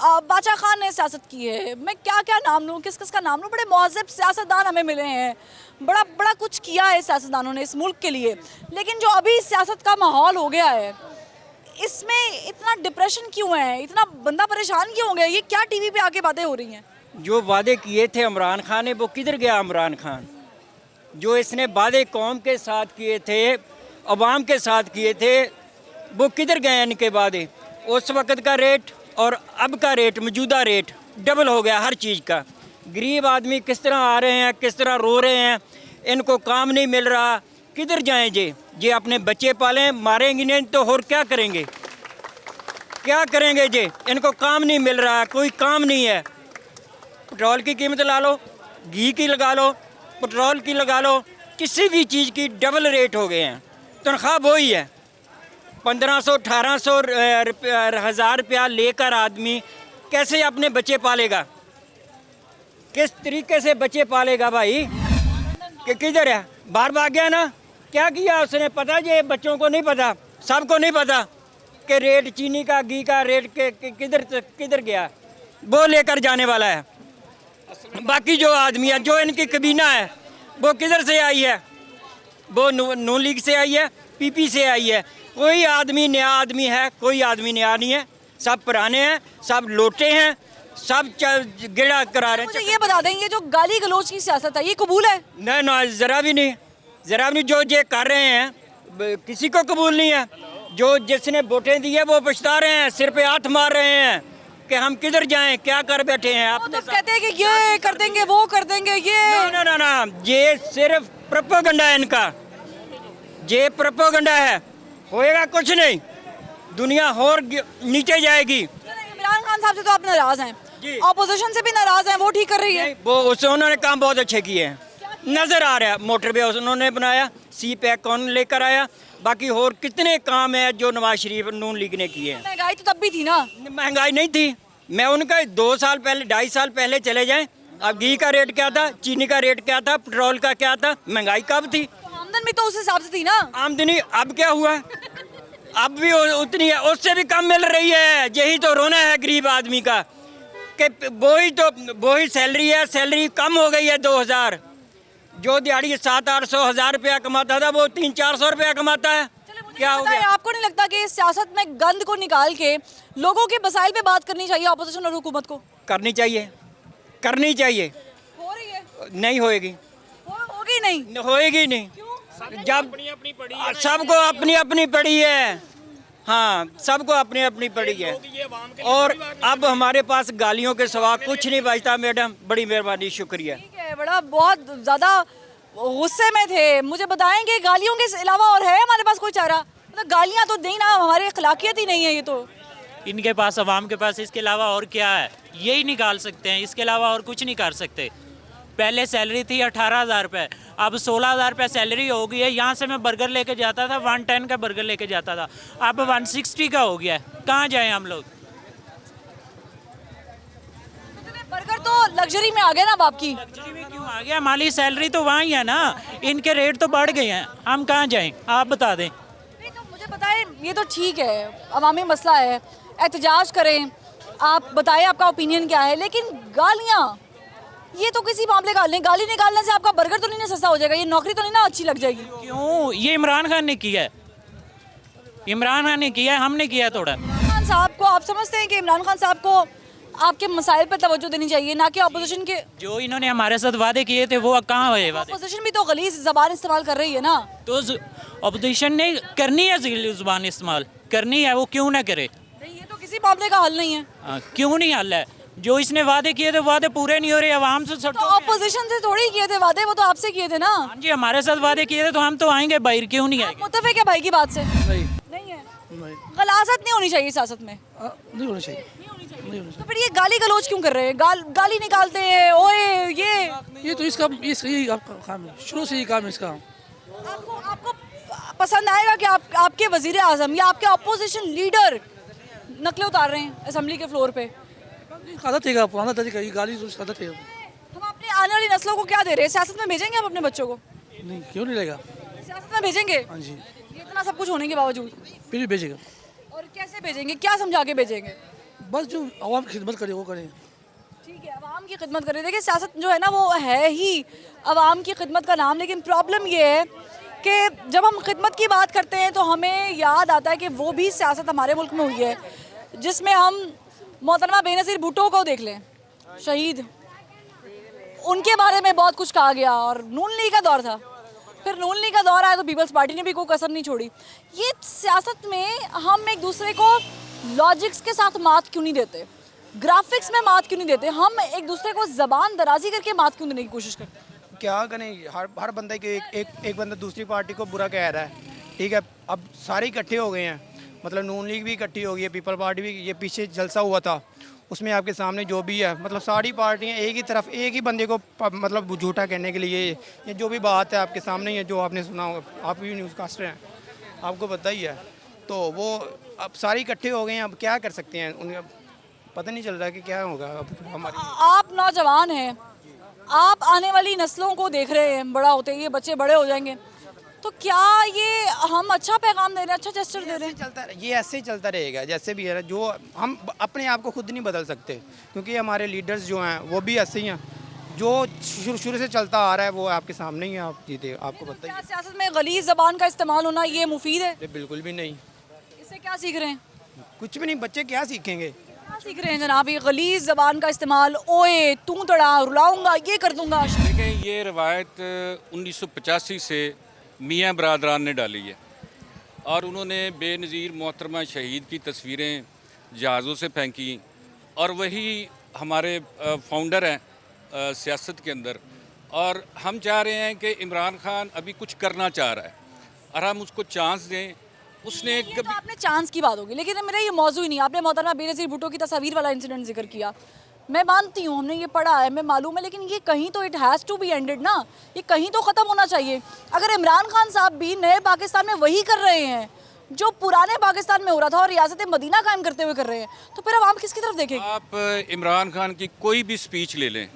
बादशाह खान ने सियासत की है। मैं क्या नाम लूँ, किस का नाम लूँ? बड़े महज़्ज़ब सियासतदान हमें मिले हैं, बड़ा कुछ किया है सियासतदानों ने इस मुल्क के लिए। लेकिन जो अभी सियासत का माहौल हो गया है, इसमें इतना डिप्रेशन क्यों है, इतना बंदा परेशान क्यों हो गया? ये क्या टीवी पे आके बातें हो रही हैं? जो वादे किए थे इमरान खान ने, वो किधर गया इमरान खान? जो इसने वादे कौम के साथ किए थे, अवाम के साथ किए थे, वो किधर गए इनके वादे? उस वक़्त का रेट और अब का रेट, मौजूदा रेट डबल हो गया हर चीज़ का। गरीब आदमी किस तरह आ रहे हैं, किस तरह रो रहे हैं, इनको काम नहीं मिल रहा, किधर जाएं जे अपने बच्चे पालें, मारेंगे नहीं तो और क्या करेंगे, क्या करेंगे जे, इनको काम नहीं मिल रहा, कोई काम नहीं है। पेट्रोल की कीमत ला लो, घी की लगा लो, पेट्रोल की लगा लो, किसी भी चीज़ की डबल रेट हो गए हैं। तनख्वाह वही है, 1500 1800 हज़ार रुपया लेकर आदमी कैसे अपने बच्चे पालेगा, किस तरीके से बच्चे पालेगा भाई? कि किधर है, बाहर भाग गया ना, क्या किया उसने पता? ये बच्चों को नहीं पता, सबको नहीं पता कि रेट चीनी का, घी का रेट के किधर गया, वो लेकर जाने वाला है। बाकी जो आदमी है, जो इनकी कबीना है, वो किधर से आई है? वो नून लीग से आई है, पीपी से आई है। कोई आदमी नया आदमी है? कोई आदमी नया नहीं है, सब पुराने हैं, सब लोटे हैं, सब गिड़ा करा रहे हैं। मुझे ये बता दें, ये जो गाली गलोच की सियासत है, ये कबूल है? नहीं ना, ज़रा भी नहीं, ज़रा भी नहीं। जो ये कर रहे हैं किसी को कबूल नहीं है। जो जिसने वोटें दी है वो पछता रहे हैं, सिर पे हाथ मार रहे हैं कि हम किधर जाएं, क्या कर बैठे हैं। आप तो कहते हैं कि ये कर देंगे, वो कर देंगे, ये ना ना ना, ये सिर्फ प्रोपेगेंडा है इनका, ये प्रोपेगेंडा है, होएगा कुछ नहीं, दुनिया और नीचे जाएगी। इमरान खान साहब से तो आप नाराज हैं, ऑपोजिशन से भी नाराज हैं, वो ठीक कर रही है? वो उससे उन्होंने काम बहुत अच्छे किए हैं, नज़र आ रहा है। मोटरवे उन्होंने बनाया, सी पैक कौन लेकर आया, बाकी और कितने काम है जो नवाज शरीफ नून लीग ने किए हैं। महंगाई तो तब भी थी ना? महंगाई नहीं थी, मैं उनका 2 साल पहले 2.5 साल पहले चले जाएं, अब घी का रेट क्या था, चीनी का रेट क्या था, पेट्रोल का क्या था, महंगाई कब थी? तो आमदन भी तो उस हिसाब से थी ना? आमदनी अब क्या हुआ, अब भी उतनी है, उससे भी कम मिल रही है। यही तो रोना है गरीब आदमी का कि वही सैलरी है, सैलरी कम हो गई है 2000। जो दिहाड़ी 700-800 हज़ार रुपया कमाता था वो 300-400 रुपया कमाता है। क्या हो गया? आपको नहीं लगता कि इस सियासत में गंद को निकाल के लोगों के मसाइल पे बात करनी चाहिए ऑपोजिशन और हुकूमत को? करनी चाहिए, करनी चाहिए। हो रही है? नहीं होएगी, होगी नहीं, होएगी नहीं। जब सबको अपनी अपनी पड़ी है, हाँ सबको अपनी अपनी पड़ी है, और अब हमारे पास गालियों के सिवा कुछ नहीं बचता। मैडम बड़ी मेहरबानी, शुक्रिया। ठीक है, बड़ा बहुत ज़्यादा गुस्से में थे। मुझे बताएंगे गालियों के अलावा और है हमारे पास कोई चारा? मतलब गालियाँ तो दें ना, हमारी अखलाकियत ही नहीं है ये तो। इनके पास, अवाम के पास इसके अलावा और क्या है? यही निकाल सकते हैं, इसके अलावा और कुछ नहीं कर सकते। पहले सैलरी थी 18,000 रुपये, अब 16,000 रुपये सैलरी हो गई है। यहाँ से मैं बर्गर लेके जाता था, 110 का बर्गर लेके जाता था, अब 160 का हो गया है। कहाँ जाएं हम लोग? बर्गर तो लग्जरी में आ गया ना अब आपकी। लग्जरी में क्यों आ गया? हमारी सैलरी तो वहाँ ही है ना, इनके रेट तो बढ़ गए हैं, हम कहाँ जाएं? आप बता दें। नहीं तो मुझे बताएं, ये तो ठीक है, अवामी मसला है, एहतजाज करें, आप बताएं आपका ओपिनियन क्या है, लेकिन गालियाँ, ये तो किसी मामले का हल नहीं। गाली निकालने से आपका बर्गर तो नहीं ना सस्ता हो जाएगा, ये नौकरी तो नहीं ना अच्छी लग जाएगी। क्यों? ये इमरान खान ने किया है, इमरान खान ने किया है, हमने किया थोड़ा। इमरान खान साहब को आप समझते हैं कि इमरान खान साहब को आपके मसाइल पर तवज्जो देनी चाहिए, ना कि ऑपोजिशन के? जो इन्होंने हमारे साथ वादे किए थे वो कहाँ हुए वादे? ऑपोजिशन भी तो गलीज ज़बान इस्तेमाल कर रही है ना। तो ऑपोजिशन ने करनी है ज़ुबान इस्तेमाल, करनी है, वो क्यों ना करे? नहीं, ये तो किसी मामले का हल नहीं है। क्यों नहीं हल है? जो इसने वादे किए थे वादे पूरे नहीं हो रहे, आवाम से तो ऑपोजिशन से थोड़ी किए थे वादे, वो तो आपसे किए थे ना। हाँ जी, हमारे साथ वादे किए थे तो हम तो आएंगे, बाहर क्यों नहीं आएंगे? मुत्तफिक है भाई की बात से? नहीं है। गलाजत नहीं होनी चाहिए सियासत में, नहीं होनी चाहिए। तो फिर ये गाली गलोच क्यों कर रहे हैं? गाली निकालते हैं, ओए ये तो इसका काम है, शुरू से ही काम है इसका। आपको पसंद आएगा कि आपके वजीर आजम या आपके अपोजिशन लीडर नकलें उतार रहे हैं असेंबली के फ्लोर पे? आदत है, पुराना तरीका, ये गाली तो आदत है। हम अपने आने वाली नस्लों को क्या दे रहे हैं? सियासत में भेजेंगे हम अपने बच्चों को? नहीं, क्यों नहीं रहेगा, सियासत में भेजेंगे। हाँ जी, इतना सब कुछ होने के बावजूद फिर भी भेजेगा। और कैसे भेजेंगे, क्या समझा के भेजेंगे? बस जो आवाम की खिदमत करे वो करें। ठीक है, आवाम की खिदमत करें। देखिए सियासत जो है ना वो है ही आवाम की खिदमत का नाम, लेकिन प्रॉब्लम ये है कि जब हम खिदमत की बात करते हैं तो हमें याद आता है कि वो भी सियासत हमारे मुल्क में हुई है जिसमें हम मोहतरमा बेनज़ीर भुट्टो को देख लें, शहीद, उनके बारे में बहुत कुछ कहा गया, और नून लीग का दौर था, फिर नून लीग का दौर आया तो पीपल्स पार्टी ने भी कोई कसर नहीं छोड़ी। ये सियासत में हम एक दूसरे को लॉजिक्स के साथ मात क्यों नहीं देते? ग्राफिक्स में मात क्यों नहीं देते? हम एक दूसरे को जबान दराजी करके मात क्यों देने की कोशिश करते हैं? क्या करें, हर बंदे के एक बंदा दूसरी पार्टी को बुरा कह रहा है, ठीक है। अब सारे इकट्ठे हो गए हैं, मतलब नून लीग भी इकट्ठी हो गई है, पीपल पार्टी भी। ये पीछे जलसा हुआ था, उसमें आपके सामने जो भी है, मतलब सारी पार्टियां एक ही तरफ, एक ही बंदे को मतलब झूठा कहने के लिए, ये जो भी बात है आपके सामने ही है, जो आपने सुना होगा, आप भी न्यूज़ कास्टर हैं, आपको पता ही है। तो वो अब सारे इकट्ठे हो गए हैं, अब क्या कर सकते हैं, उन्हें पता नहीं चल रहा कि क्या होगा अब हमारी। आप नौजवान हैं, आप आने वाली नस्लों को देख रहे हैं, बड़ा होते ही ये बच्चे बड़े हो जाएंगे, तो क्या ये हम अच्छा पैगाम दे रहे हैं, अच्छा जेस्चर दे रहे हैं? ये ऐसे ही चलता रहेगा जैसे भी है। जो हम अपने आप को खुद नहीं बदल सकते, क्योंकि हमारे लीडर्स जो हैं वो भी ऐसे ही हैं। जो शुरू से चलता आ रहा है वो आपके सामने ही है, आप जीते, आपको पता ही क्या सियासत में गलीज़ ज़बान का इस्तेमाल होना ये मुफीद है? है। बिल्कुल भी नहीं, इससे क्या सीख रहे हैं? कुछ भी नहीं। बच्चे क्या सीखेंगे? क्या सीख रहे हैं जनाब? ये गलीज़ ज़बान का इस्तेमाल, ओए तू तड़ा, रुलाऊंगा, ये कर दूंगा। देखें, ये रवायत 1985 से मियाँ बरादरान ने डाली है और उन्होंने बेनज़ीर मोहतरमा शहीद की तस्वीरें जहाज़ों से फेंकी, और वही हमारे फाउंडर हैं सियासत के अंदर। और हम चाह रहे हैं कि इमरान खान अभी कुछ करना चाह रहा है और हम उसको चांस दें। उसने ये तो आपने चांस की बात होगी, लेकिन मेरा ये मौजू ही नहीं। आपने मोहतरमा बेनज़ीर भुट्टो की तस्वीर वाला इंसिडेंट जिक्र किया, मैं मानती हूँ, हमने ये पढ़ा है, मैं मालूम है, लेकिन ये कहीं तो it has to be ended ना, ये कहीं तो ख़त्म होना चाहिए। अगर इमरान खान साहब भी नए पाकिस्तान में वही कर रहे हैं जो पुराने पाकिस्तान में हो रहा था और रियासत मदीना कायम करते हुए कर रहे हैं, तो फिर अवाम किसकी तरफ देखेगी? आप इमरान खान की कोई भी स्पीच ले लें,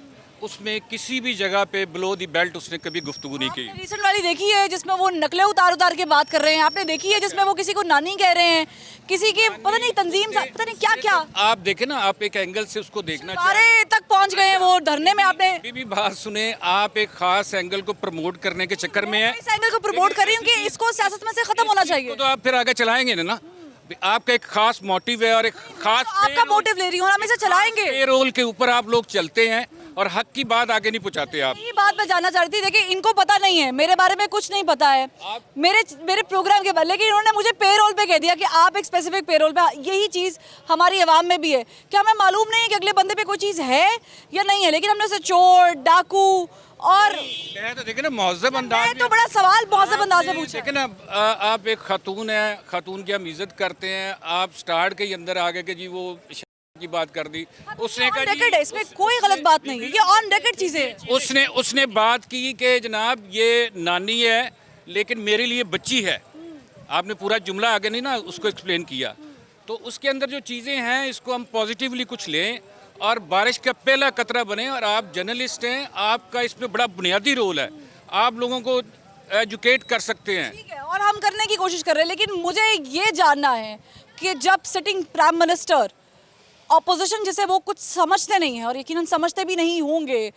उसमें किसी भी जगह पे बिलो दी बेल्ट उसने कभी गुफ्तगू नहीं की। रिसेंट वाली देखी है जिसमें वो नकलें उतार के बात कर रहे हैं? आपने देखी है जिसमें वो किसी को नानी कह रहे हैं, किसी की पता नहीं तंजीम, पता नहीं क्या क्या। आप देखें ना, आप एक एंगल से उसको देखना सारे तक पहुंच गए हैं वो धरने में। आपने भी बात सुने, आप एक खास एंगल को प्रमोट करने के चक्कर में है। इस एंगल को प्रमोट कर रही हूँ कि इसको सियासत में से खत्म होना चाहिए। तो आप फिर आगे चलाएंगे ना? आपका एक खास मोटिव है और एक खास आपका मोटिव ले रही हूँ, हम इसे चलाएंगे। पे रोल के ऊपर आप लोग चलते हैं और हक की बात आगे नहीं पहुंचाते। आप यही बात मैं जानना चाहती थी। देखिए, इनको पता नहीं है, मेरे बारे में कुछ नहीं पता है मेरे प्रोग्राम के बारे, लेकिन इन्होंने मुझे पे रोल पे कह दिया कि आप एक स्पेसिफिक पे रोल पे। यही चीज़ हमारी आवाम में भी है कि हमें मालूम नहीं है कि अगले बंदे पे कोई चीज़ है या नहीं है, लेकिन हमने उसे चोर, डाकू और तो देखे ना महज़ब अंदाज, तो बड़ा सवाल महज़ब अंदाज में पूछा। देखे ना, आप एक खातून है, खातून की हम इज्जत करते हैं, आप स्टार्ट के ही अंदर आ गए कि जी वो की बात कर दी। उसने कहा है, इसमें कोई गलत बात नहीं है, ये ऑन रिकॉर्ड चीज़ें। उसने बात की कि जनाब ये नानी है लेकिन मेरे लिए बच्ची है। आपने पूरा जुमला आगे नहीं ना उसको एक्सप्लेन किया। तो उसके अंदर जो चीज़ें हैं इसको हम पॉजिटिवली कुछ लें और बारिश का पहला कतरा बने। और आप जर्नलिस्ट हैं, आपका इसमें बड़ा बुनियादी रोल है, आप लोगों को एजुकेट कर सकते हैं। ठीक है, और हम करने की कोशिश कर रहे हैं, लेकिन मुझे ये जानना है कि जब सिटिंग प्राइम मिनिस्टर ऑपोजिशन जिसे वो कुछ समझते नहीं है और यकीनन समझते भी नहीं होंगे,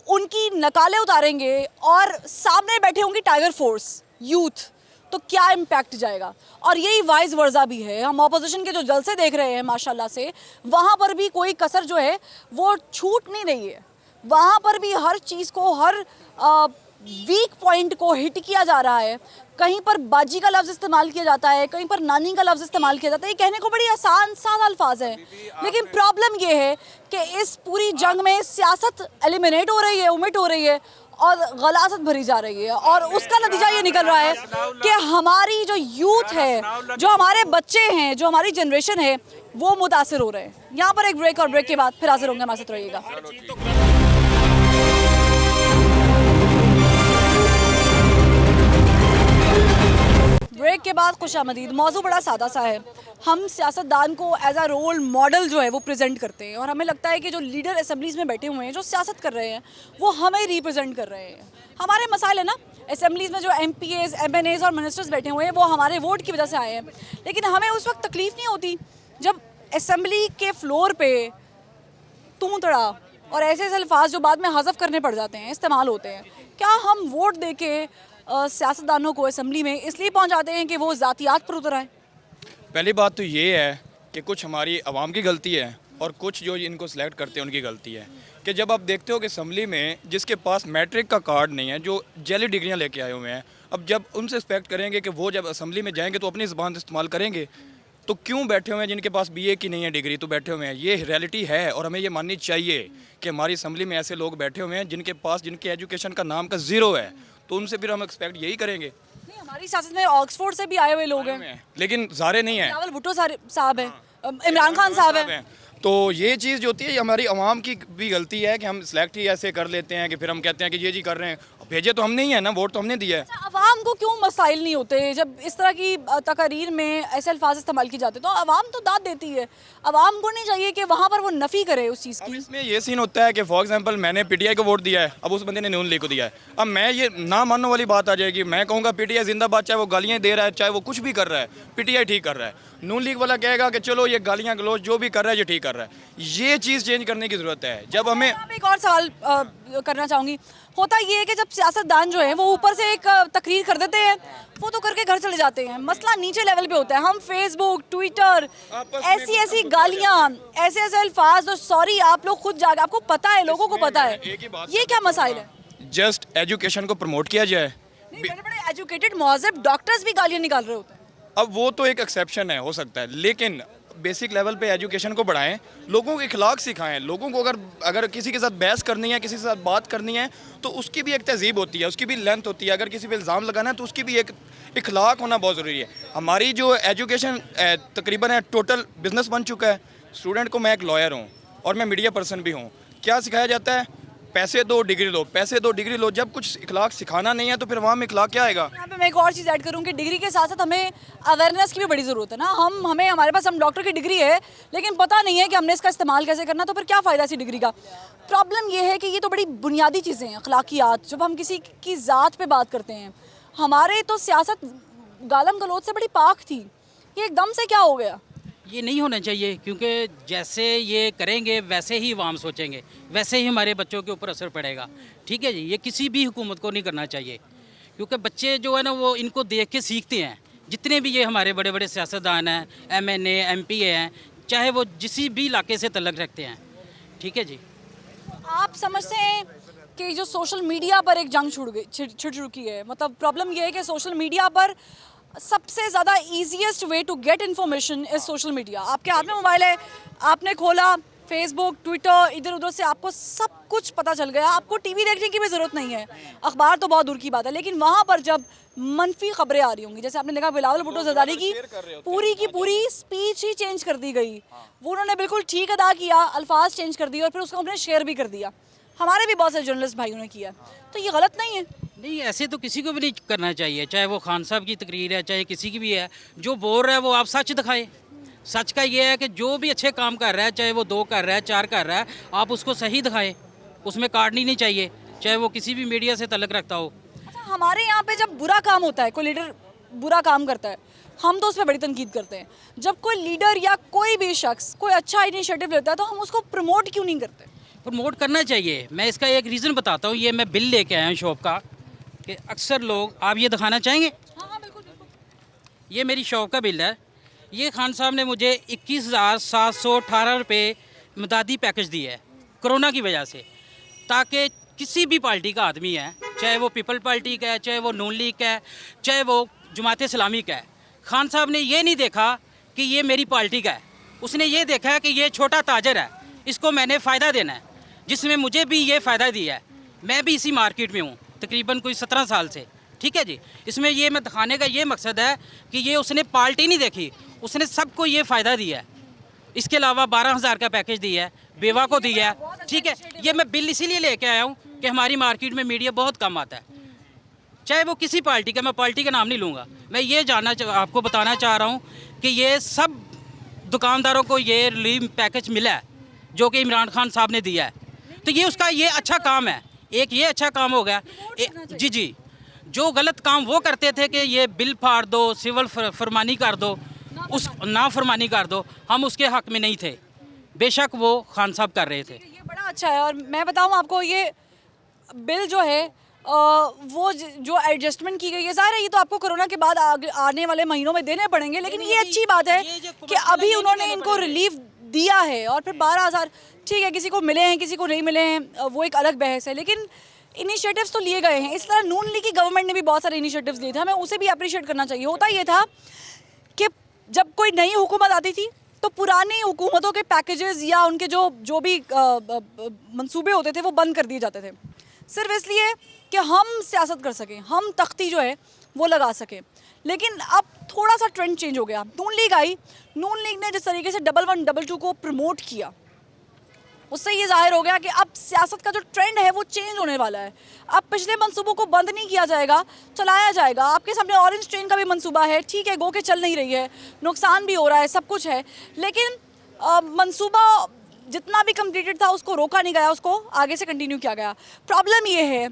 उनकी नकाले उतारेंगे और सामने बैठे होंगी टाइगर फोर्स यूथ, तो क्या इम्पैक्ट जाएगा? और यही वाइज वर्जा भी है। हम ऑपोजिशन के जो जलसे देख रहे हैं माशाल्लाह से, वहाँ पर भी कोई कसर जो है वो छूट नहीं रही है। वहाँ पर भी हर चीज़ को, हर वीक पॉइंट को हिट किया जा रहा है। कहीं पर बाजी का लफ्ज़ इस्तेमाल किया जाता है, कहीं पर नानी का लफ्ज़ इस्तेमाल किया जाता है। ये कहने को बड़ी आसान सादा अल्फाज है, लेकिन प्रॉब्लम ये है कि इस पूरी जंग में सियासत एलिमिनेट हो रही है, ओमिट हो रही है और गलासत भरी जा रही है। और उसका नतीजा ये निकल रहा है कि हमारी जो यूथ है, जो हमारे बच्चे हैं, जो हमारी जनरेशन है, वो मुतासिर हो रहे हैं। यहाँ पर एक ब्रेक, और ब्रेक के बाद फिर हाजिर होंगे, हमारे साथ रहिएगा। ब्रेक के बाद खुशामदीद। मौजू बड़ा सादा सा है। हम सियासतदान को एज अ रोल मॉडल जो है वो प्रेजेंट करते हैं और हमें लगता है कि जो लीडर असेंबलीज़ में बैठे हुए हैं, जो सियासत कर रहे हैं, वो हमें रिप्रेजेंट कर रहे हैं। हमारे मसाइल है ना, असेंबलीज़ में जो MPAs, MNAs और मिनिस्टर्स बैठे हुए हैं वो हमारे वोट की वजह से आए हैं, लेकिन हमें उस वक्त तकलीफ़ नहीं होती जब असेंबली के फ्लोर पर तू तड़ा और ऐसे ऐसे अल्फाज जो बाद में हज़फ करने पड़ जाते हैं, इस्तेमाल होते हैं। क्या हम वोट दे के सियासतदानों को असेंबली में इसलिए पहुंचाते हैं कि वो ज़ातियात पर उतर आए? पहली बात तो ये है कि कुछ हमारी आवाम की गलती है और कुछ जो इनको सिलेक्ट करते हैं उनकी गलती है कि जब आप देखते हो कि असेंबली में जिसके पास मैट्रिक का कार्ड नहीं है, जो जेली डिग्रियां लेके आए हुए हैं, अब जब उनसे एक्सपेक्ट करेंगे कि वो जब असेंबली में जाएंगे तो अपनी ज़बान इस्तेमाल करेंगे, तो क्यों बैठे हुए हैं जिनके पास बीए की नहीं है डिग्री, तो बैठे हुए हैं। ये रियलिटी है और हमें ये माननी चाहिए कि हमारी असम्बली में ऐसे लोग बैठे हुए हैं जिनके पास जिनके एजुकेशन का नाम का ज़ीरो है, तो उनसे फिर हम एक्सपेक्ट यही करेंगे। नहीं, हमारी सियासत में ऑक्सफोर्ड से भी आए हुए लोग हैं, लेकिन सारे नहीं हैं। बिलावल भुट्टो साहब हैं, इमरान खान साहब हैं। तो ये चीज़ जो होती है, ये हमारी आवाम की भी गलती है कि हम सिलेक्ट ही ऐसे कर लेते हैं कि फिर हम कहते हैं कि ये जी कर रहे हैं, भेजे तो हमने ही है ना, वोट तो हमने दिया है। अवाम को क्यों मसाइल नहीं होते जब इस तरह की तकरीर में ऐसे अल्फाज इस्तेमाल की जाते, तो अवाम तो दाद देती है। अवाम को नहीं चाहिए कि वहाँ पर वो नफ़ी करे उस चीज़ की। इसमें ये सीन होता है कि फॉर एग्जांपल मैंने पीटीआई को वोट दिया है, अब उस बंदे ने नून लीग को दिया है। अब मैं ये ना मानने वाली बात आ जाएगी, मैं कहूँगा पीटीआई जिंदाबाद, चाहे वो गालियाँ दे रहा है, चाहे वो कुछ भी कर रहा है, पीटीआई ठीक कर रहा है। नून लीग वाला कहेगा कि चलो ये गालियाँ गलोच जो भी कर रहा है ये ठीक कर रहा है। ये चीज़ चेंज करने की ज़रूरत है। जब हमें एक और सवाल करना चाहूँगी, होता ये है कि जब सियासतदान जो है वो ऊपर से एक तकरीर कर देते हैं, वो तो करके घर चले जाते हैं, मसला नीचे लेवल पे होता है। हम फेसबुक, ट्विटर, ऐसी गालियाँ, ऐसे अल्फाज, तो सॉरी आप लोग खुद जाके, आपको पता है, लोगों को पता है, ये क्या मसाइल है? जस्ट एजुकेशन को प्रमोट किया जाए। बड़े बड़े एजुकेटेड महज़ब डॉक्टर्स भी गालियाँ निकाल रहे होते हैं। अब वो तो एक एक्सेप्शन है, हो सकता है, लेकिन बेसिक लेवल पे एजुकेशन को बढ़ाएं, लोगों को इखलाक सिखाएं। लोगों को अगर किसी के साथ बहस करनी है, किसी के साथ बात करनी है, तो उसकी भी एक तहजीब होती है, उसकी भी लेंथ होती है। अगर किसी पे इल्ज़ाम लगाना है तो उसकी भी एक इखलाक होना बहुत ज़रूरी है। हमारी जो एजुकेशन तकरीबन है टोटल बिजनेस बन चुका है। स्टूडेंट को, मैं एक लॉयर हूँ और मैं मीडिया पर्सन भी हूँ, क्या सिखाया जाता है? पैसे दो डिग्री लो, पैसे दो डिग्री लो। जब कुछ इखलाक सिखाना नहीं है तो फिर वहाँ में इखलाक क्या आएगा? यहाँ पे मैं एक और चीज़ ऐड करूँ कि डिग्री के साथ साथ हमें अवेयरनेस की भी बड़ी ज़रूरत है ना। हमारे पास डॉक्टर की डिग्री है लेकिन पता नहीं है कि हमने इसका इस्तेमाल कैसे करना, तो फिर क्या फ़ायदा इसी डिग्री का? प्रॉब्लम ये है कि ये तो बड़ी बुनियादी चीज़ें हैं, अखलाकियात। जब हम किसी की ज़ात पे बात करते हैं, हमारे तो सियासत गालम गलोच से बड़ी पाक थी, ये एकदम से क्या हो गया? ये नहीं होना चाहिए, क्योंकि जैसे ये करेंगे वैसे ही अवाम सोचेंगे, वैसे ही हमारे बच्चों के ऊपर असर पड़ेगा। ठीक है जी, ये किसी भी हुकूमत को नहीं करना चाहिए, क्योंकि बच्चे जो है ना वो इनको देख के सीखते हैं। जितने भी ये हमारे बड़े बड़े सियासतदान हैं, MNA MP हैं, चाहे वो जिस भी इलाके से तल्लक रखते हैं। ठीक है जी। आप समझते हैं कि जो सोशल मीडिया पर एक जंग छिड़ चुकी है, मतलब प्रॉब्लम ये है कि सोशल मीडिया पर सबसे ज़्यादा easiest way to get information is social media. आपके हाथ में मोबाइल है, आपने खोला फेसबुक, ट्विटर, इधर उधर से आपको सब कुछ पता चल गया। आपको टीवी देखने की भी ज़रूरत नहीं है, अखबार तो बहुत दूर की बात है। लेकिन वहाँ पर जब मनफी खबरें आ रही होंगी, जैसे आपने देखा बिलावल भुट्टो जरदारी की पूरी स्पीच ही चेंज कर दी गई। वो उन्होंने बिल्कुल ठीक अदा किया, अल्फाज चेंज कर दिए और फिर उसको उन्होंने शेयर भी कर दिया। हमारे भी बहुत सारे जर्नलिस्ट भाइयों ने किया, तो ये गलत नहीं है। नहीं, ऐसे तो किसी को भी नहीं करना चाहिए, चाहे वो खान साहब की तकरीर है, चाहे किसी की भी है। जो बोल रहा है वो आप सच दिखाए। सच का ये है कि जो भी अच्छे काम कर रहा है, चाहे वो 2 कर रहा है, 4 कर रहा है, आप उसको सही दिखाएं, उसमें काटनी नहीं चाहिए, चाहे वो किसी भी मीडिया से तल्लक रखता हो। अच्छा, हमारे यहाँ पे जब बुरा काम होता है, कोई लीडर बुरा काम करता है, हम तो उस पर बड़ी तनकीद करते हैं। जब कोई लीडर या कोई भी शख्स कोई अच्छा इनिशिएटिव लेता है तो हम उसको प्रमोट क्यों नहीं करते? प्रमोट करना चाहिए। मैं इसका एक रीज़न बताता हूँ। ये मैं बिल लेके आया हूँ शॉप का, कि अक्सर लोग, आप ये दिखाना चाहेंगे? हाँ बिल्कुल। ये मेरी शॉप का बिल है। ये खान साहब ने मुझे 21,718 रुपये मदादी पैकेज दिया है कोरोना की वजह से, ताकि किसी भी पार्टी का आदमी है, चाहे वो पीपल पार्टी का है, चाहे वो नून लीग का है, चाहे वो जमात इस्लामी का है, खान साहब ने ये नहीं देखा कि ये मेरी पार्टी का है। उसने ये देखा है कि ये छोटा ताजर है, इसको मैंने फ़ायदा देना है, जिसमें मुझे भी ये फ़ायदा दिया है। मैं भी इसी मार्केट में हूँ तकरीबन कोई 17 साल से। ठीक है जी। इसमें ये मैं दिखाने का ये मकसद है कि ये उसने पार्टी नहीं देखी, उसने सबको ये फ़ायदा दिया है। इसके अलावा 12,000 का पैकेज दिया है, बेवा को दिया है। ठीक है, ये मैं बिल इसीलिए लेके आया हूँ कि हमारी मार्केट में मीडिया बहुत कम आता है, चाहे वो किसी पार्टी का, मैं पार्टी का नाम नहीं लूँगा। मैं ये आपको बताना चाह रहा हूँ कि ये सब दुकानदारों को ये रिलीफ पैकेज मिला है जो कि इमरान खान साहब ने दिया है, तो ये उसका ये अच्छा काम है। एक ये अच्छा काम हो गया। जी, जो गलत काम वो करते थे कि ये बिल फाड़ दो, सिविल फरमानी कर दो, उस ना फरमानी कर दो, हम उसके हक में नहीं थे, बेशक वो खान साहब कर रहे थे। ये बड़ा अच्छा है। और मैं बताऊं आपको, ये बिल जो है वो जो एडजस्टमेंट की गई है, ज़ाहिर है ये तो आपको कोरोना के बाद आने वाले महीनों में देने पड़ेंगे, लेकिन ये अच्छी बात है कि अभी उन्होंने इनको रिलीफ दिया है। और फिर 12,000 ठीक है, किसी को मिले हैं, किसी को नहीं मिले हैं, वो एक अलग बहस है, लेकिन इनिशिएटिव्स तो लिए गए हैं। इस तरह नून लीग की गवर्नमेंट ने भी बहुत सारे इनिशिएटिव्स लिए थे, हमें उसे भी अप्रिशिएट करना चाहिए। होता ये था कि जब कोई नई हुकूमत आती थी तो पुरानी हुकूमतों के पैकेजेस या उनके जो भी मंसूबे होते थे वो बंद कर दिए जाते थे, सिर्फ इसलिए कि हम सियासत कर सकें, हम तख्ती जो है वो लगा सकें। लेकिन अब थोड़ा सा ट्रेंड चेंज हो गया। नून लीग आई, नून लीग ने जिस तरीके से 11 22 को प्रमोट किया, उससे ये जाहिर हो गया कि अब सियासत का जो ट्रेंड है वो चेंज होने वाला है। अब पिछले मंसूबों को बंद नहीं किया जाएगा, चलाया जाएगा। आपके सामने ऑरेंज ट्रेन का भी मंसूबा है, ठीक है, गो के चल नहीं रही है, नुकसान भी हो रहा है, सब कुछ है, लेकिन मंसूबा जितना भी कंप्लीटेड था उसको रोका नहीं गया, उसको आगे से कंटिन्यू किया गया। प्रॉब्लम ये है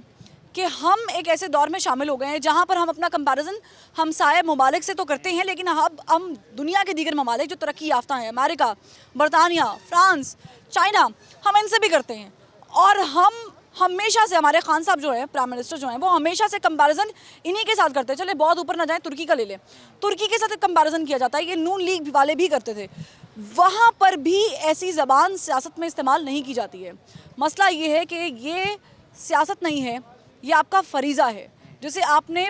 कि हम एक ऐसे दौर में शामिल हो गए हैं जहाँ पर हम अपना कंपैरिजन हमसाये ममालिक से तो करते हैं, लेकिन अब हम दुनिया के दीगर ममालिक जो तरक्की याफ्ता हैं, अमेरिका, बरतानिया, फ्रांस, चाइना, हम इनसे भी करते हैं। और हम हमेशा से, हमारे खान साहब जो है, प्राइम मिनिस्टर जो हैं, वो हमेशा से कंपैरिजन इन्हीं के साथ करते हैं। चले बहुत ऊपर ना जाएं, तुर्की का ले लें, तुर्की के साथ कंपैरिजन किया जाता है, ये नून लीग वाले भी करते थे। वहाँ पर भी ऐसी ज़बान सियासत में इस्तेमाल नहीं की जाती है। मसला ये है कि ये सियासत नहीं है, ये आपका फरीज़ा है, जिसे आपने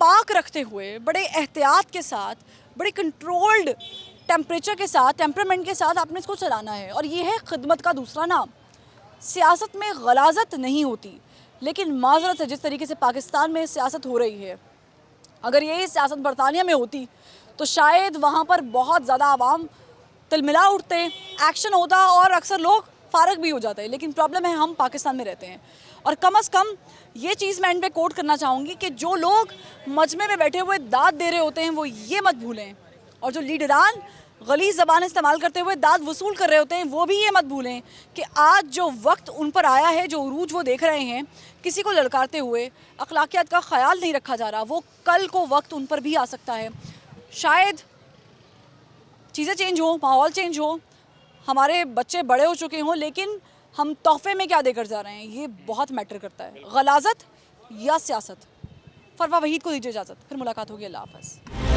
पाक रखते हुए, बड़े एहतियात के साथ, बड़ी कंट्रोल्ड टेम्परेचर के साथ, टेम्परामेंट के साथ आपने इसको चलाना है। और ये है खिदमत का दूसरा नाम। सियासत में गलाजत नहीं होती, लेकिन माजरत से जिस तरीके से पाकिस्तान में सियासत हो रही है, अगर यही सियासत बरतानिया में होती तो शायद वहाँ पर बहुत ज़्यादा आवाम तिलमिला उठते, एक्शन होता और अक्सर लोग फारग भी हो जाते हैं। लेकिन प्रॉब्लम है हम पाकिस्तान में रहते हैं। और कम से कम ये चीज़ मैं इन पे कोट करना चाहूँगी कि जो लोग मजमे में बैठे हुए दाद दे रहे होते हैं वो ये मत भूलें, और जो लीडरान गलीज़ ज़बान इस्तेमाल करते हुए दाद वसूल कर रहे होते हैं वो भी ये मत भूलें कि आज जो वक्त उन पर आया है, जो उरूज वो देख रहे हैं, किसी को ललकारते हुए, अखलाकियात का ख्याल नहीं रखा जा रहा, वो कल को वक्त उन पर भी आ सकता है। शायद चीज़ें चेंज हो, माहौल चेंज हो, हमारे बच्चे बड़े हो चुके हों, लेकिन हम तोहफे में क्या देकर जा रहे हैं ये बहुत मैटर करता है। गलाजत या सियासत। फरवा वहीद को दीजिए इजाज़त, फिर मुलाकात होगी। अल्लाह हाफ़िज़।